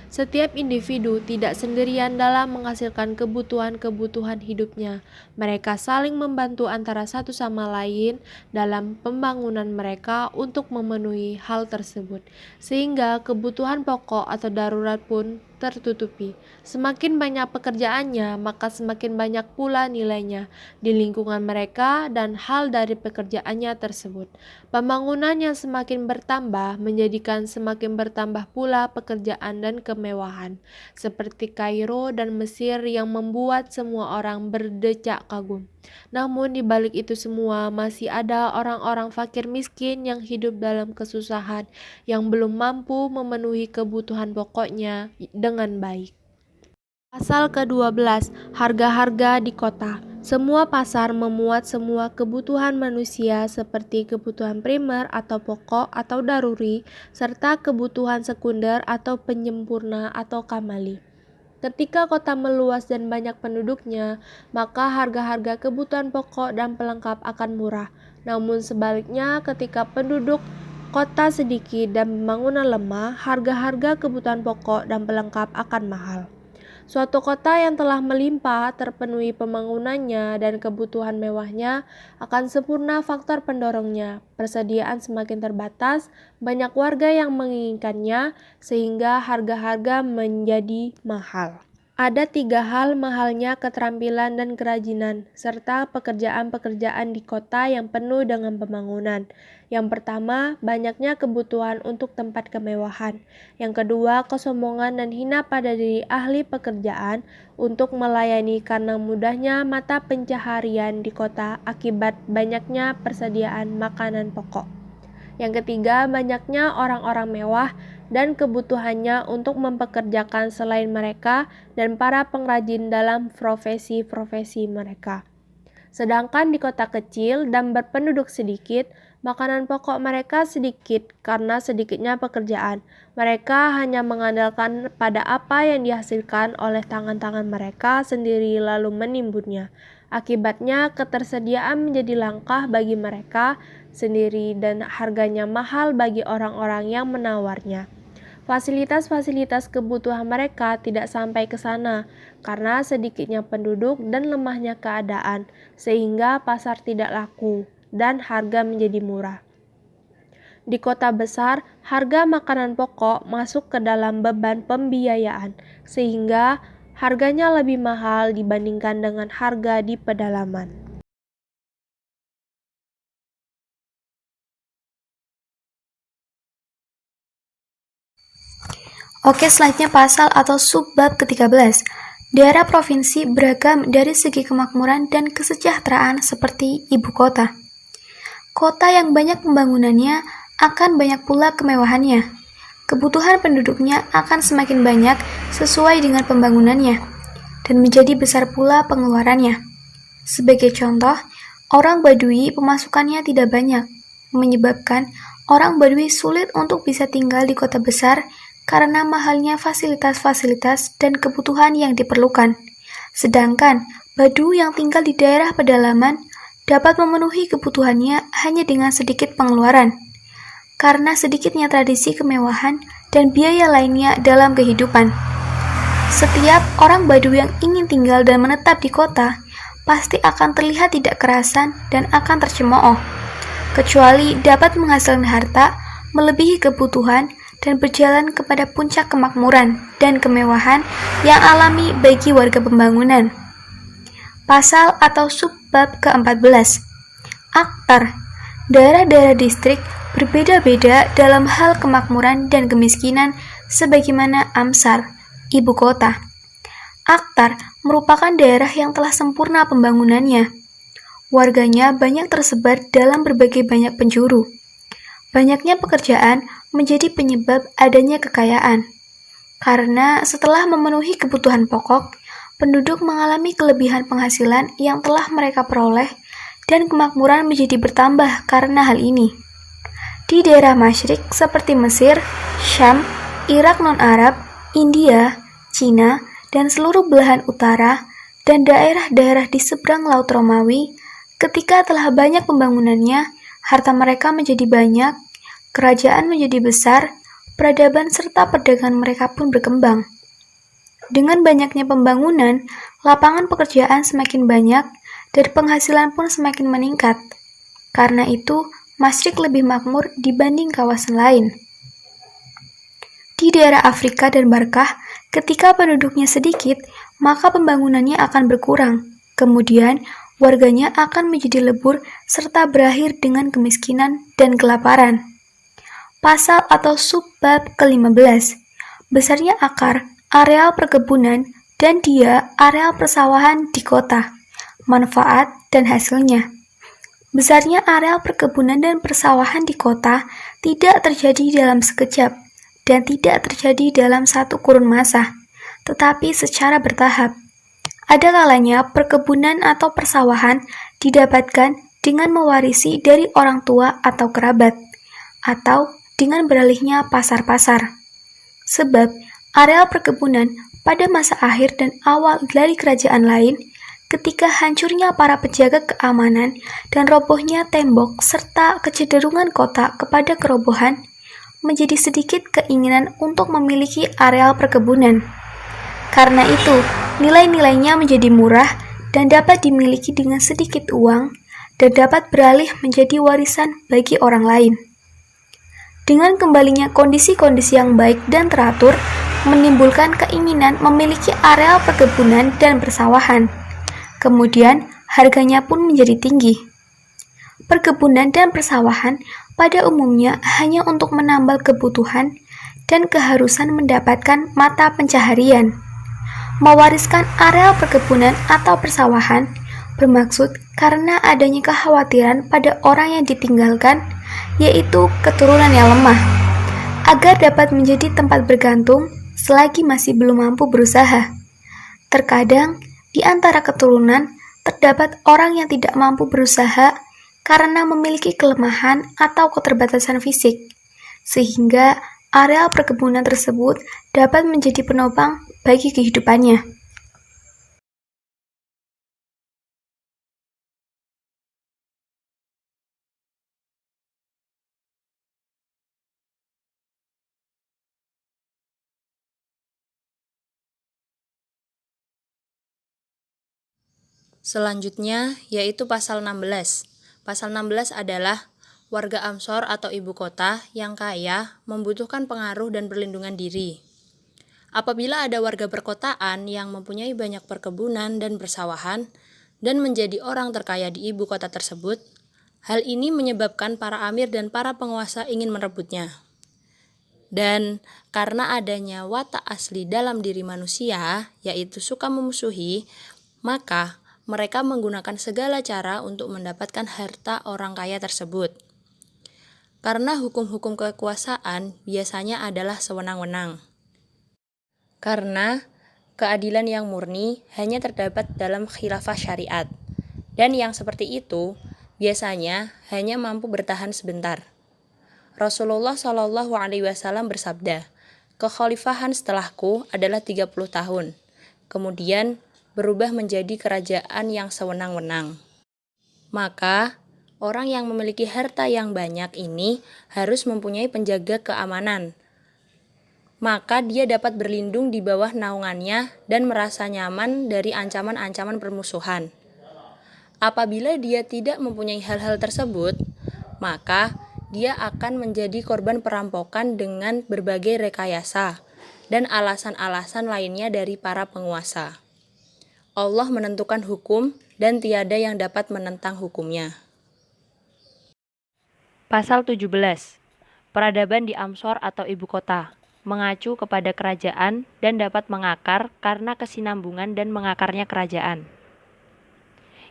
Setiap individu tidak sendirian dalam menghasilkan kebutuhan-kebutuhan hidupnya. Mereka saling membantu antara satu sama lain dalam pembangunan mereka untuk memenuhi hal tersebut, sehingga kebutuhan pokok atau darurat pun tertutupi. Semakin banyak pekerjaannya, maka semakin banyak pula nilainya di lingkungan mereka dan hal dari pekerjaannya tersebut. Pembangunan yang semakin bertambah menjadikan semakin bertambah pula pekerjaan dan kemewahan, seperti Kairo dan Mesir yang membuat semua orang berdecak kagum. Namun di balik itu semua masih ada orang-orang fakir miskin yang hidup dalam kesusahan, yang belum mampu memenuhi kebutuhan pokoknya dengan baik. Pasal ke-12 Harga-harga di kota. Semua pasar memuat semua kebutuhan manusia seperti kebutuhan primer atau pokok atau daruri, serta kebutuhan sekunder atau penyempurna atau kamali. Ketika kota meluas dan banyak penduduknya, maka harga-harga kebutuhan pokok dan pelengkap akan murah. Namun sebaliknya, ketika penduduk kota sedikit dan pembangunan lemah, harga-harga kebutuhan pokok dan pelengkap akan mahal. Suatu kota yang telah melimpah, terpenuhi pembangunannya dan kebutuhan mewahnya, akan sempurna faktor pendorongnya. Persediaan semakin terbatas, banyak warga yang menginginkannya, sehingga harga-harga menjadi mahal. Ada 3 hal mahalnya keterampilan dan kerajinan, serta pekerjaan-pekerjaan di kota yang penuh dengan pembangunan. Yang pertama, banyaknya kebutuhan untuk tempat kemewahan. Yang kedua, kesombongan dan hina pada diri ahli pekerjaan untuk melayani karena mudahnya mata pencaharian di kota akibat banyaknya persediaan makanan pokok. Yang ketiga, banyaknya orang-orang mewah dan kebutuhannya untuk mempekerjakan selain mereka dan para pengrajin dalam profesi-profesi mereka. Sedangkan di kota kecil dan berpenduduk sedikit, makanan pokok mereka sedikit karena sedikitnya pekerjaan. Mereka hanya mengandalkan pada apa yang dihasilkan oleh tangan-tangan mereka sendiri lalu menimbunnya. Akibatnya ketersediaan menjadi langka bagi mereka sendiri dan harganya mahal bagi orang-orang yang menawarnya. Fasilitas-fasilitas kebutuhan mereka tidak sampai ke sana karena sedikitnya penduduk dan lemahnya keadaan, sehingga pasar tidak laku dan harga menjadi murah. Di kota besar, harga makanan pokok masuk ke dalam beban pembiayaan, sehingga harganya lebih mahal dibandingkan dengan harga di pedalaman. Oke, selanjutnya pasal atau subbab ke-13. Daerah provinsi beragam dari segi kemakmuran dan kesejahteraan seperti ibu kota. Kota yang banyak pembangunannya akan banyak pula kemewahannya. Kebutuhan penduduknya akan semakin banyak sesuai dengan pembangunannya, dan menjadi besar pula pengeluarannya. Sebagai contoh, orang Badui pemasukannya tidak banyak, menyebabkan orang Badui sulit untuk bisa tinggal di kota besar karena mahalnya fasilitas-fasilitas dan kebutuhan yang diperlukan. Sedangkan Badu yang tinggal di daerah pedalaman dapat memenuhi kebutuhannya hanya dengan sedikit pengeluaran, karena sedikitnya tradisi kemewahan dan biaya lainnya dalam kehidupan. Setiap orang Badu yang ingin tinggal dan menetap di kota pasti akan terlihat tidak kerasan dan akan tercemooh, kecuali dapat menghasilkan harta melebihi kebutuhan dan berjalan kepada puncak kemakmuran dan kemewahan yang alami bagi warga pembangunan. Pasal atau subbab ke-14. Aktar. Daerah-daerah distrik berbeda-beda dalam hal kemakmuran dan kemiskinan sebagaimana Amsar, ibu kota. Aktar merupakan daerah yang telah sempurna pembangunannya. Warganya banyak tersebar dalam berbagai banyak penjuru. Banyaknya pekerjaan menjadi penyebab adanya kekayaan. Karena setelah memenuhi kebutuhan pokok, penduduk mengalami kelebihan penghasilan yang telah mereka peroleh dan kemakmuran menjadi bertambah karena hal ini. Di daerah Masyrik seperti Mesir, Syam, Irak non-Arab, India, Cina, dan seluruh belahan utara, dan daerah-daerah di seberang Laut Romawi, ketika telah banyak pembangunannya, harta mereka menjadi banyak, kerajaan menjadi besar, peradaban serta perdagangan mereka pun berkembang. Dengan banyaknya pembangunan, lapangan pekerjaan semakin banyak dan penghasilan pun semakin meningkat. Karena itu, Masyrik lebih makmur dibanding kawasan lain. Di daerah Afrika dan Barkah, ketika penduduknya sedikit, maka pembangunannya akan berkurang. Kemudian, warganya akan menjadi lebur serta berakhir dengan kemiskinan dan kelaparan. Pasal atau subbab ke-15. Besarnya akar, areal perkebunan, dan dia areal persawahan di kota, manfaat dan hasilnya. Besarnya areal perkebunan dan persawahan di kota tidak terjadi dalam sekejap dan tidak terjadi dalam satu kurun masa, tetapi secara bertahap. Ada kalanya perkebunan atau persawahan didapatkan dengan mewarisi dari orang tua atau kerabat, atau dengan beralihnya pasar-pasar. Sebab areal perkebunan pada masa akhir dan awal dari kerajaan lain, ketika hancurnya para penjaga keamanan dan robohnya tembok serta kecenderungan kota kepada kerobohan, menjadi sedikit keinginan untuk memiliki areal perkebunan. Karena itu, nilai-nilainya menjadi murah dan dapat dimiliki dengan sedikit uang dan dapat beralih menjadi warisan bagi orang lain. Dengan kembalinya kondisi-kondisi yang baik dan teratur, menimbulkan keinginan memiliki areal perkebunan dan persawahan. Kemudian, harganya pun menjadi tinggi. Perkebunan dan persawahan pada umumnya hanya untuk menambal kebutuhan dan keharusan mendapatkan mata pencaharian. Mewariskan areal perkebunan atau persawahan bermaksud karena adanya kekhawatiran pada orang yang ditinggalkan, yaitu keturunan yang lemah, agar dapat menjadi tempat bergantung selagi masih belum mampu berusaha. Terkadang, di antara keturunan terdapat orang yang tidak mampu berusaha karena memiliki kelemahan atau keterbatasan fisik, sehingga areal perkebunan tersebut dapat menjadi penopang bagi kehidupannya. Selanjutnya yaitu pasal 16. Pasal 16 adalah warga Amsor atau ibu kota yang kaya membutuhkan pengaruh dan perlindungan diri. Apabila ada warga perkotaan yang mempunyai banyak perkebunan dan persawahan dan menjadi orang terkaya di ibu kota tersebut, hal ini menyebabkan para amir dan para penguasa ingin merebutnya. Dan karena adanya watak asli dalam diri manusia, yaitu suka memusuhi, maka mereka menggunakan segala cara untuk mendapatkan harta orang kaya tersebut. Karena hukum-hukum kekuasaan biasanya adalah sewenang-wenang. Karena keadilan yang murni hanya terdapat dalam khilafah syariat, dan yang seperti itu biasanya hanya mampu bertahan sebentar. Rasulullah SAW bersabda, "Kekhalifahan setelahku adalah 30 tahun, kemudian berubah menjadi kerajaan yang sewenang-wenang." Maka, orang yang memiliki harta yang banyak ini harus mempunyai penjaga keamanan. Maka dia dapat berlindung di bawah naungannya dan merasa nyaman dari ancaman-ancaman permusuhan. Apabila dia tidak mempunyai hal-hal tersebut, maka dia akan menjadi korban perampokan dengan berbagai rekayasa dan alasan-alasan lainnya dari para penguasa. Allah menentukan hukum dan tiada yang dapat menentang hukumnya. Pasal 17. Peradaban di Amsor atau ibu kota, mengacu kepada kerajaan dan dapat mengakar karena kesinambungan dan mengakarnya kerajaan.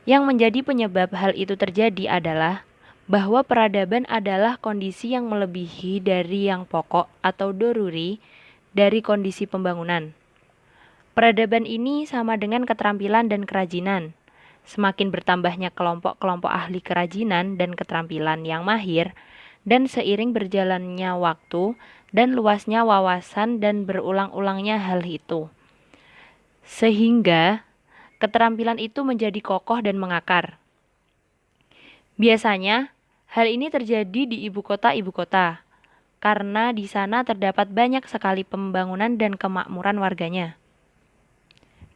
Yang menjadi penyebab hal itu terjadi adalah bahwa peradaban adalah kondisi yang melebihi dari yang pokok atau doruri dari kondisi pembangunan. Peradaban ini sama dengan keterampilan dan kerajinan. Semakin bertambahnya kelompok-kelompok ahli kerajinan dan keterampilan yang mahir, dan seiring berjalannya waktu dan luasnya wawasan dan berulang-ulangnya hal itu, sehingga keterampilan itu menjadi kokoh dan mengakar. Biasanya, hal ini terjadi di ibu kota, karena di sana terdapat banyak sekali pembangunan dan kemakmuran warganya.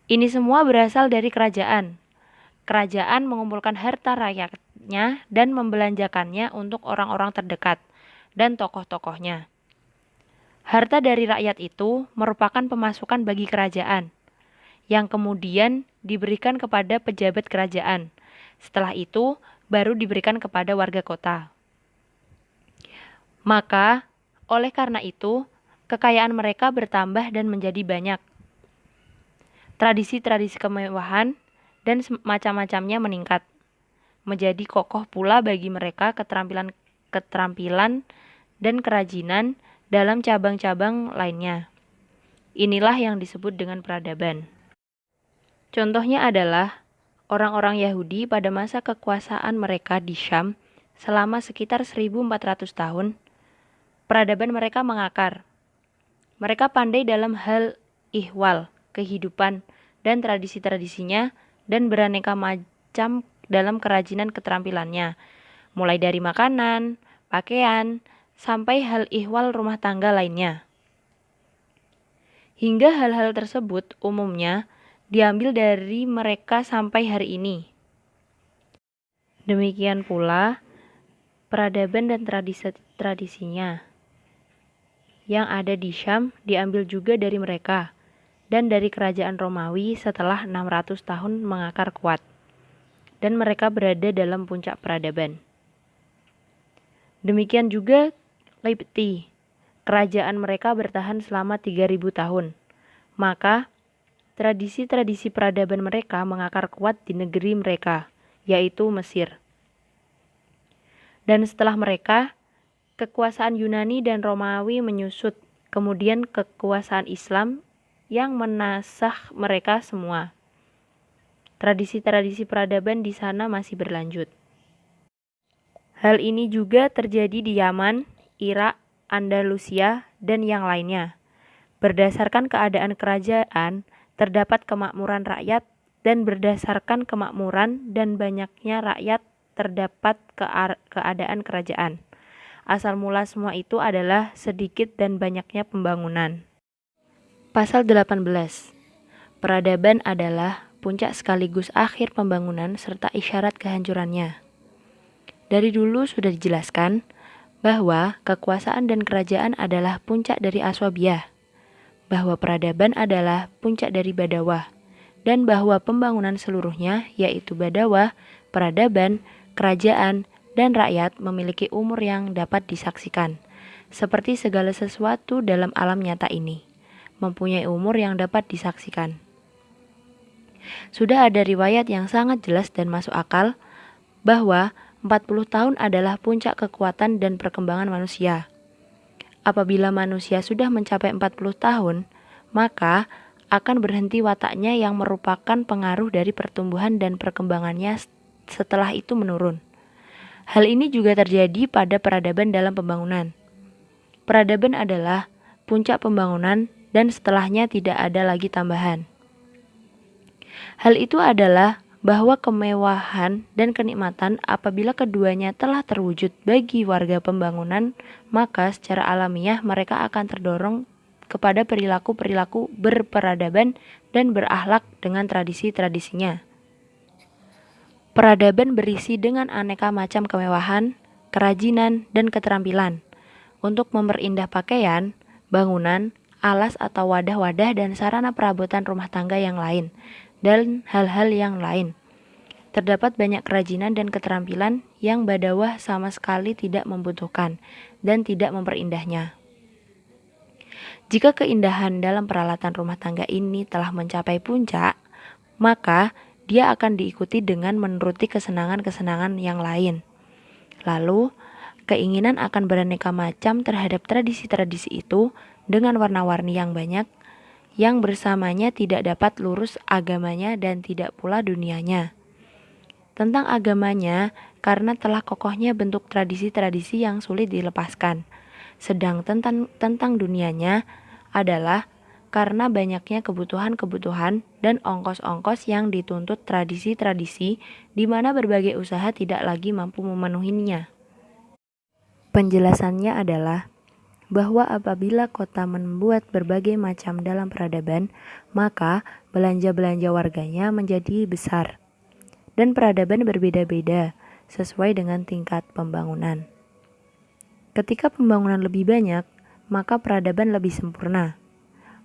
Ini semua berasal dari kerajaan. Kerajaan mengumpulkan harta rakyatnya dan membelanjakannya untuk orang-orang terdekat dan tokoh-tokohnya. Harta dari rakyat itu merupakan pemasukan bagi kerajaan, yang kemudian diberikan kepada pejabat kerajaan. Setelah itu, baru diberikan kepada warga kota. Maka, oleh karena itu, kekayaan mereka bertambah dan menjadi banyak. Tradisi-tradisi kemewahan dan macam-macamnya meningkat. Menjadi kokoh pula bagi mereka keterampilan dan kerajinan dalam cabang-cabang lainnya. Inilah yang disebut dengan peradaban. Contohnya adalah orang-orang Yahudi pada masa kekuasaan mereka di Syam selama sekitar 1400 tahun. Peradaban mereka mengakar. Mereka pandai dalam hal ihwal, kehidupan, dan tradisi-tradisinya, dan beraneka macam dalam kerajinan keterampilannya, mulai dari makanan, pakaian, sampai hal ihwal rumah tangga lainnya. Hingga hal-hal tersebut umumnya diambil dari mereka sampai hari ini. Demikian pula peradaban dan tradisinya. yang ada di Syam diambil juga dari mereka dan dari kerajaan Romawi setelah 600 tahun mengakar kuat, dan mereka berada dalam puncak peradaban. Demikian juga Qibti, kerajaan mereka bertahan selama 3000 tahun. Maka tradisi-tradisi peradaban mereka mengakar kuat di negeri mereka, yaitu Mesir. Dan setelah mereka, kekuasaan Yunani dan Romawi menyusut, kemudian kekuasaan Islam yang menasah mereka semua. Tradisi-tradisi peradaban di sana masih berlanjut. Hal ini juga terjadi di Yaman, Irak, Andalusia, dan yang lainnya. Berdasarkan keadaan kerajaan, terdapat kemakmuran rakyat, dan berdasarkan kemakmuran dan banyaknya rakyat, terdapat keadaan kerajaan. Asal mula semua itu adalah sedikit dan banyaknya pembangunan. Pasal 18. Peradaban adalah puncak sekaligus akhir pembangunan serta isyarat kehancurannya. Dari dulu sudah dijelaskan bahwa kekuasaan dan kerajaan adalah puncak dari aswabiah, bahwa peradaban adalah puncak dari badawah, dan bahwa pembangunan seluruhnya yaitu badawah, peradaban, kerajaan, dan rakyat memiliki umur yang dapat disaksikan, seperti segala sesuatu dalam alam nyata ini mempunyai umur yang dapat disaksikan. Sudah ada riwayat yang sangat jelas dan masuk akal bahwa 40 tahun adalah puncak kekuatan dan perkembangan manusia. Apabila manusia sudah mencapai 40 tahun, maka akan berhenti wataknya yang merupakan pengaruh dari pertumbuhan dan perkembangannya setelah itu menurun. Hal ini juga terjadi pada peradaban dalam pembangunan. Peradaban adalah puncak pembangunan dan setelahnya tidak ada lagi tambahan. Hal itu adalah bahwa kemewahan dan kenikmatan apabila keduanya telah terwujud bagi warga pembangunan, maka secara alamiah mereka akan terdorong kepada perilaku-perilaku berperadaban dan berakhlak dengan tradisi-tradisinya. Peradaban berisi dengan aneka macam kemewahan, kerajinan, dan keterampilan untuk memperindah pakaian, bangunan, alas atau wadah-wadah dan sarana perabotan rumah tangga yang lain, dan hal-hal yang lain. Terdapat banyak kerajinan dan keterampilan yang badawah sama sekali tidak membutuhkan dan tidak memperindahnya. Jika keindahan dalam peralatan rumah tangga ini telah mencapai puncak, maka dia akan diikuti dengan menuruti kesenangan-kesenangan yang lain. Lalu, keinginan akan beraneka macam terhadap tradisi-tradisi itu dengan warna-warni yang banyak, yang bersamanya tidak dapat lurus agamanya dan tidak pula dunianya. Tentang agamanya, karena telah kokohnya bentuk tradisi-tradisi yang sulit dilepaskan. Sedang tentang dunianya adalah karena banyaknya kebutuhan-kebutuhan dan ongkos-ongkos yang dituntut tradisi-tradisi di mana berbagai usaha tidak lagi mampu memenuhinya. Penjelasannya adalah bahwa apabila kota membuat berbagai macam dalam peradaban, maka belanja-belanja warganya menjadi besar. Dan peradaban berbeda-beda sesuai dengan tingkat pembangunan. Ketika pembangunan lebih banyak, maka peradaban lebih sempurna.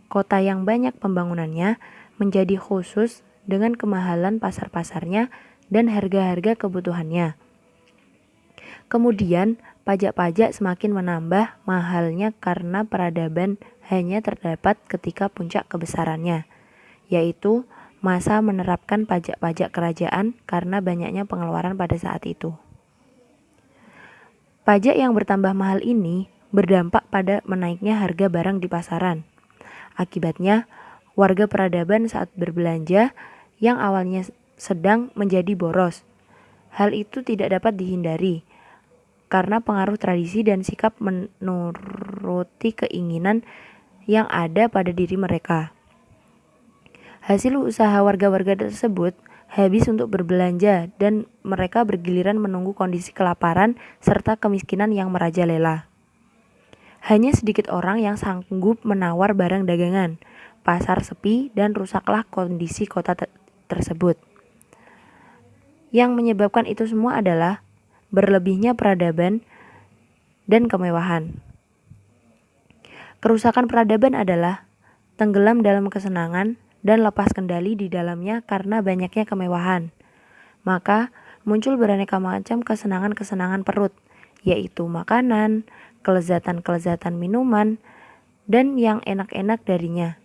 Kota yang banyak pembangunannya menjadi khusus dengan kemahalan pasar-pasarnya dan harga-harga kebutuhannya. Kemudian, pajak-pajak semakin menambah mahalnya karena peradaban hanya terdapat ketika puncak kebesarannya, yaitu masa menerapkan pajak-pajak kerajaan karena banyaknya pengeluaran pada saat itu. Pajak yang bertambah mahal ini berdampak pada menaiknya harga barang di pasaran. Akibatnya, warga peradaban saat berbelanja yang awalnya sedang menjadi boros. Hal itu tidak dapat dihindari karena pengaruh tradisi dan sikap menuruti keinginan yang ada pada diri mereka. Hasil usaha warga-warga tersebut habis untuk berbelanja dan mereka bergiliran menunggu kondisi kelaparan serta kemiskinan yang merajalela. Hanya sedikit orang yang sanggup menawar barang dagangan, pasar sepi dan rusaklah kondisi kota tersebut. Yang menyebabkan itu semua adalah berlebihnya peradaban dan kemewahan. Kerusakan peradaban adalah tenggelam dalam kesenangan dan lepas kendali di dalamnya karena banyaknya kemewahan. Maka muncul beraneka macam kesenangan-kesenangan perut, yaitu makanan, kelezatan-kelezatan minuman, dan yang enak-enak darinya.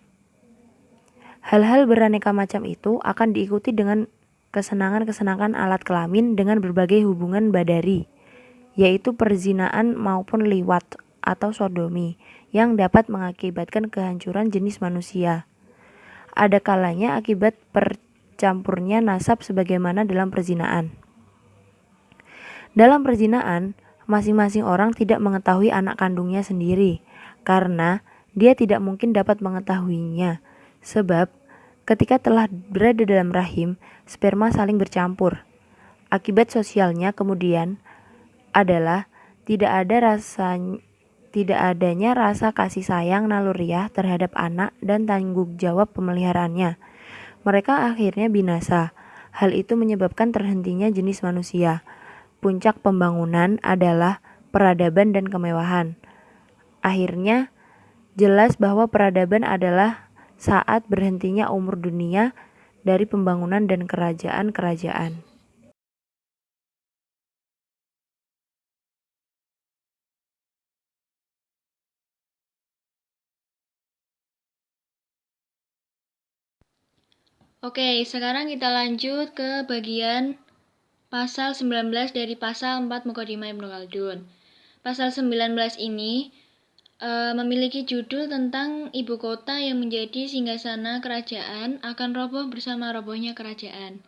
Hal-hal beraneka macam itu akan diikuti dengan kesenangan-kesenangan alat kelamin dengan berbagai hubungan badari, yaitu perzinaan maupun liwat atau sodomi, yang dapat mengakibatkan kehancuran jenis manusia. Ada kalanya akibat percampurnya nasab sebagaimana dalam perzinaan. Dalam perzinaan, masing-masing orang tidak mengetahui anak kandungnya sendiri, karena dia tidak mungkin dapat mengetahuinya, sebab ketika telah berada dalam rahim, sperma saling bercampur. Akibat sosialnya kemudian adalah tidak adanya rasa kasih sayang naluriah terhadap anak dan tanggung jawab pemeliharaannya. Mereka akhirnya binasa. Hal itu menyebabkan terhentinya jenis manusia. Puncak pembangunan adalah peradaban dan kemewahan. Akhirnya jelas bahwa peradaban adalah saat berhentinya umur dunia dari pembangunan dan kerajaan-kerajaan. Oke, sekarang kita lanjut ke bagian pasal 19 dari pasal 4 Muqaddimah Ibnu Khaldun. Pasal 19 ini memiliki judul tentang ibu kota yang menjadi singgasana kerajaan akan roboh bersama robohnya kerajaan.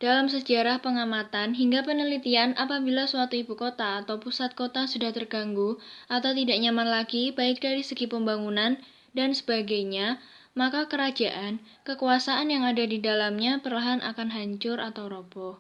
Dalam sejarah pengamatan hingga penelitian, apabila suatu ibu kota atau pusat kota sudah terganggu atau tidak nyaman lagi baik dari segi pembangunan dan sebagainya, maka kerajaan, kekuasaan yang ada di dalamnya perlahan akan hancur atau roboh.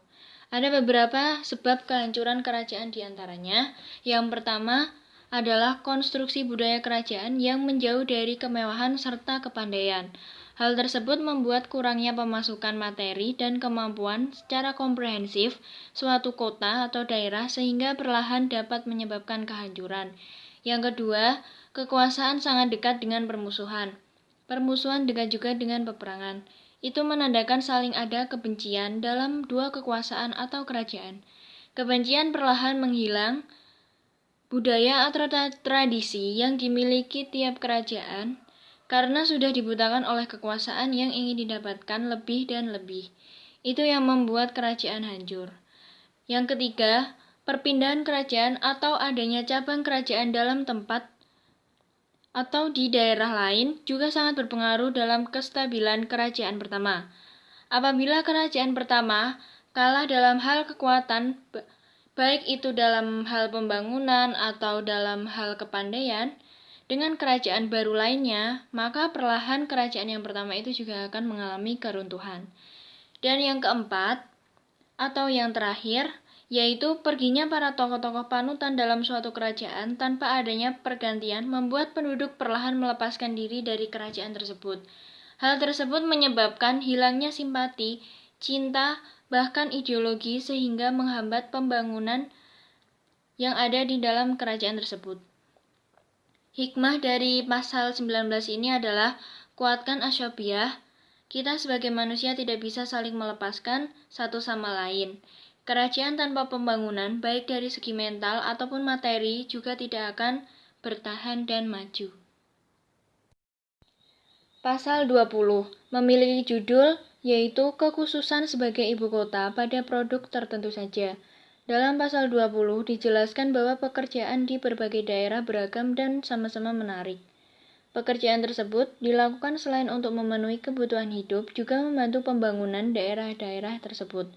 Ada beberapa sebab kehancuran kerajaan diantaranya. Yang pertama adalah konstruksi budaya kerajaan yang menjauh dari kemewahan serta kepandaian. Hal tersebut membuat kurangnya pemasukan materi dan kemampuan secara komprehensif suatu kota atau daerah sehingga perlahan dapat menyebabkan kehancuran. Yang kedua, kekuasaan sangat dekat dengan permusuhan. Permusuhan dekat juga dengan peperangan. Itu menandakan saling ada kebencian dalam dua kekuasaan atau kerajaan. Kebencian perlahan menghilang. Budaya atau tradisi yang dimiliki tiap kerajaan karena sudah dibutakan oleh kekuasaan yang ingin didapatkan lebih dan lebih. Itu yang membuat kerajaan hancur. Yang ketiga, perpindahan kerajaan atau adanya cabang kerajaan dalam tempat atau di daerah lain juga sangat berpengaruh dalam kestabilan kerajaan pertama. Apabila kerajaan pertama kalah dalam hal kekuatan, baik itu dalam hal pembangunan atau dalam hal kepandaian, dengan kerajaan baru lainnya, maka perlahan kerajaan yang pertama itu juga akan mengalami keruntuhan. Dan yang keempat, atau yang terakhir, yaitu perginya para tokoh-tokoh panutan dalam suatu kerajaan tanpa adanya pergantian membuat penduduk perlahan melepaskan diri dari kerajaan tersebut. Hal tersebut menyebabkan hilangnya simpati, cinta, bahkan ideologi sehingga menghambat pembangunan yang ada di dalam kerajaan tersebut. Hikmah dari pasal 19 ini adalah kuatkan asyabiah. Kita sebagai manusia tidak bisa saling melepaskan satu sama lain. Kerajaan tanpa pembangunan, baik dari segi mental ataupun materi, juga tidak akan bertahan dan maju. Pasal 20 memiliki judul yaitu kekhususan sebagai ibu kota pada produk tertentu saja. Dalam pasal 20 dijelaskan bahwa pekerjaan di berbagai daerah beragam dan sama-sama menarik. Pekerjaan tersebut dilakukan selain untuk memenuhi kebutuhan hidup, juga membantu pembangunan daerah-daerah tersebut.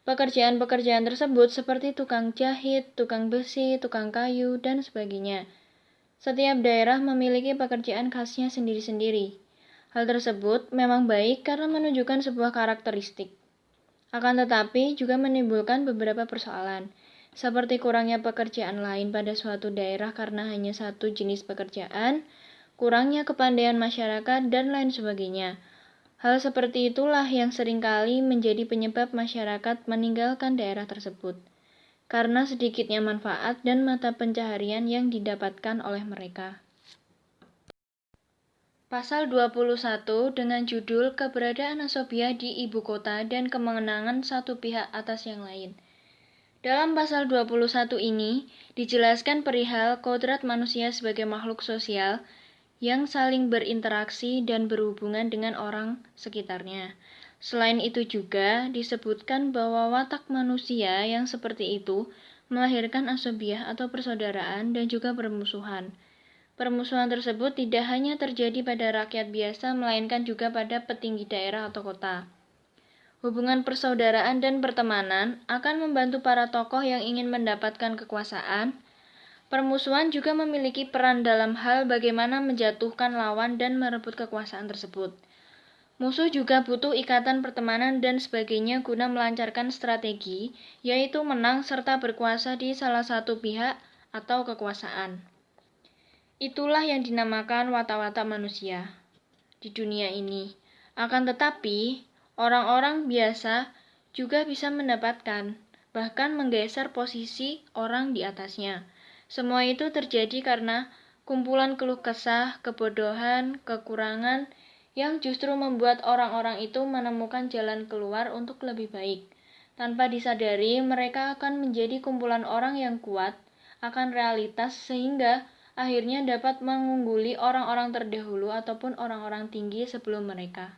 Pekerjaan-pekerjaan tersebut seperti tukang jahit, tukang besi, tukang kayu, dan sebagainya. Setiap daerah memiliki pekerjaan khasnya sendiri-sendiri. Hal tersebut memang baik karena menunjukkan sebuah karakteristik. Akan tetapi juga menimbulkan beberapa persoalan, seperti kurangnya pekerjaan lain pada suatu daerah karena hanya satu jenis pekerjaan, kurangnya kepandaian masyarakat, dan lain sebagainya. Hal seperti itulah yang seringkali menjadi penyebab masyarakat meninggalkan daerah tersebut, karena sedikitnya manfaat dan mata pencaharian yang didapatkan oleh mereka. Pasal 21 dengan judul Keberadaan Asobia di Ibu Kota dan Kemenangan Satu Pihak atas yang lain. Dalam pasal 21 ini dijelaskan perihal kodrat manusia sebagai makhluk sosial yang saling berinteraksi dan berhubungan dengan orang sekitarnya. Selain itu juga disebutkan bahwa watak manusia yang seperti itu melahirkan asobiah atau persaudaraan dan juga permusuhan. Permusuhan tersebut tidak hanya terjadi pada rakyat biasa, melainkan juga pada petinggi daerah atau kota. Hubungan persaudaraan dan pertemanan akan membantu para tokoh yang ingin mendapatkan kekuasaan. Permusuhan juga memiliki peran dalam hal bagaimana menjatuhkan lawan dan merebut kekuasaan tersebut. Musuh juga butuh ikatan pertemanan dan sebagainya guna melancarkan strategi, yaitu menang serta berkuasa di salah satu pihak atau kekuasaan. Itulah yang dinamakan watak-watak manusia di dunia ini. Akan tetapi, orang-orang biasa juga bisa mendapatkan, bahkan menggeser posisi orang di atasnya. Semua itu terjadi karena kumpulan keluh kesah, kebodohan, kekurangan, yang justru membuat orang-orang itu menemukan jalan keluar untuk lebih baik. Tanpa disadari, mereka akan menjadi kumpulan orang yang kuat akan realitas sehingga akhirnya dapat mengungguli orang-orang terdahulu ataupun orang-orang tinggi sebelum mereka.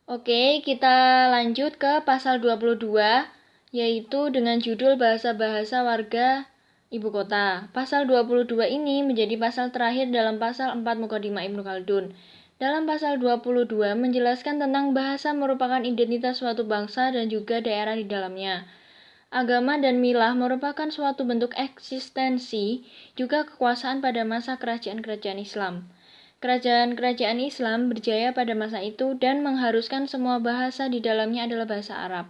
Oke, kita lanjut ke pasal 22, yaitu dengan judul bahasa-bahasa warga Ibu Kota. Pasal 22 ini menjadi pasal terakhir dalam pasal 4 Muqaddimah Ibnu Khaldun. Dalam pasal 22 menjelaskan tentang bahasa merupakan identitas suatu bangsa dan juga daerah di dalamnya. Agama dan milah merupakan suatu bentuk eksistensi, juga kekuasaan pada masa kerajaan-kerajaan Islam. Kerajaan-kerajaan Islam berjaya pada masa itu dan mengharuskan semua bahasa di dalamnya adalah bahasa Arab.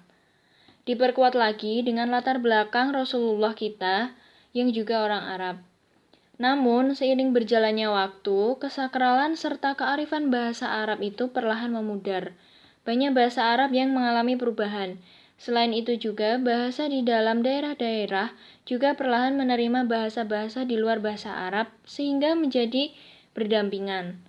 Diperkuat lagi dengan latar belakang Rasulullah kita, yang juga orang Arab. Namun, seiring berjalannya waktu, kesakralan serta kearifan bahasa Arab itu perlahan memudar. Banyak bahasa Arab yang mengalami perubahan. Selain itu juga, bahasa di dalam daerah-daerah juga perlahan menerima bahasa-bahasa di luar bahasa Arab, sehingga menjadi berdampingan.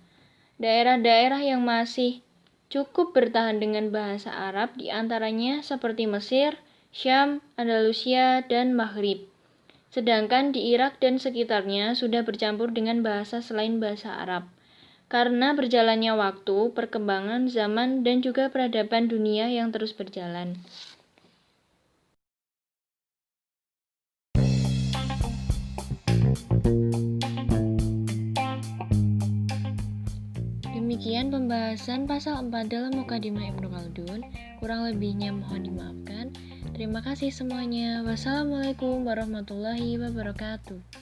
Daerah-daerah yang masih cukup bertahan dengan bahasa Arab diantaranya seperti Mesir, Syam, Andalusia, dan Maghrib. Sedangkan di Irak dan sekitarnya sudah bercampur dengan bahasa selain bahasa Arab. Karena berjalannya waktu, perkembangan zaman, dan juga peradaban dunia yang terus berjalan. Demikian pembahasan pasal 4 dalam Muqaddimah Ibnu Khaldun. Kurang lebihnya mohon dimaafkan. Terima kasih semuanya. Wassalamualaikum warahmatullahi wabarakatuh.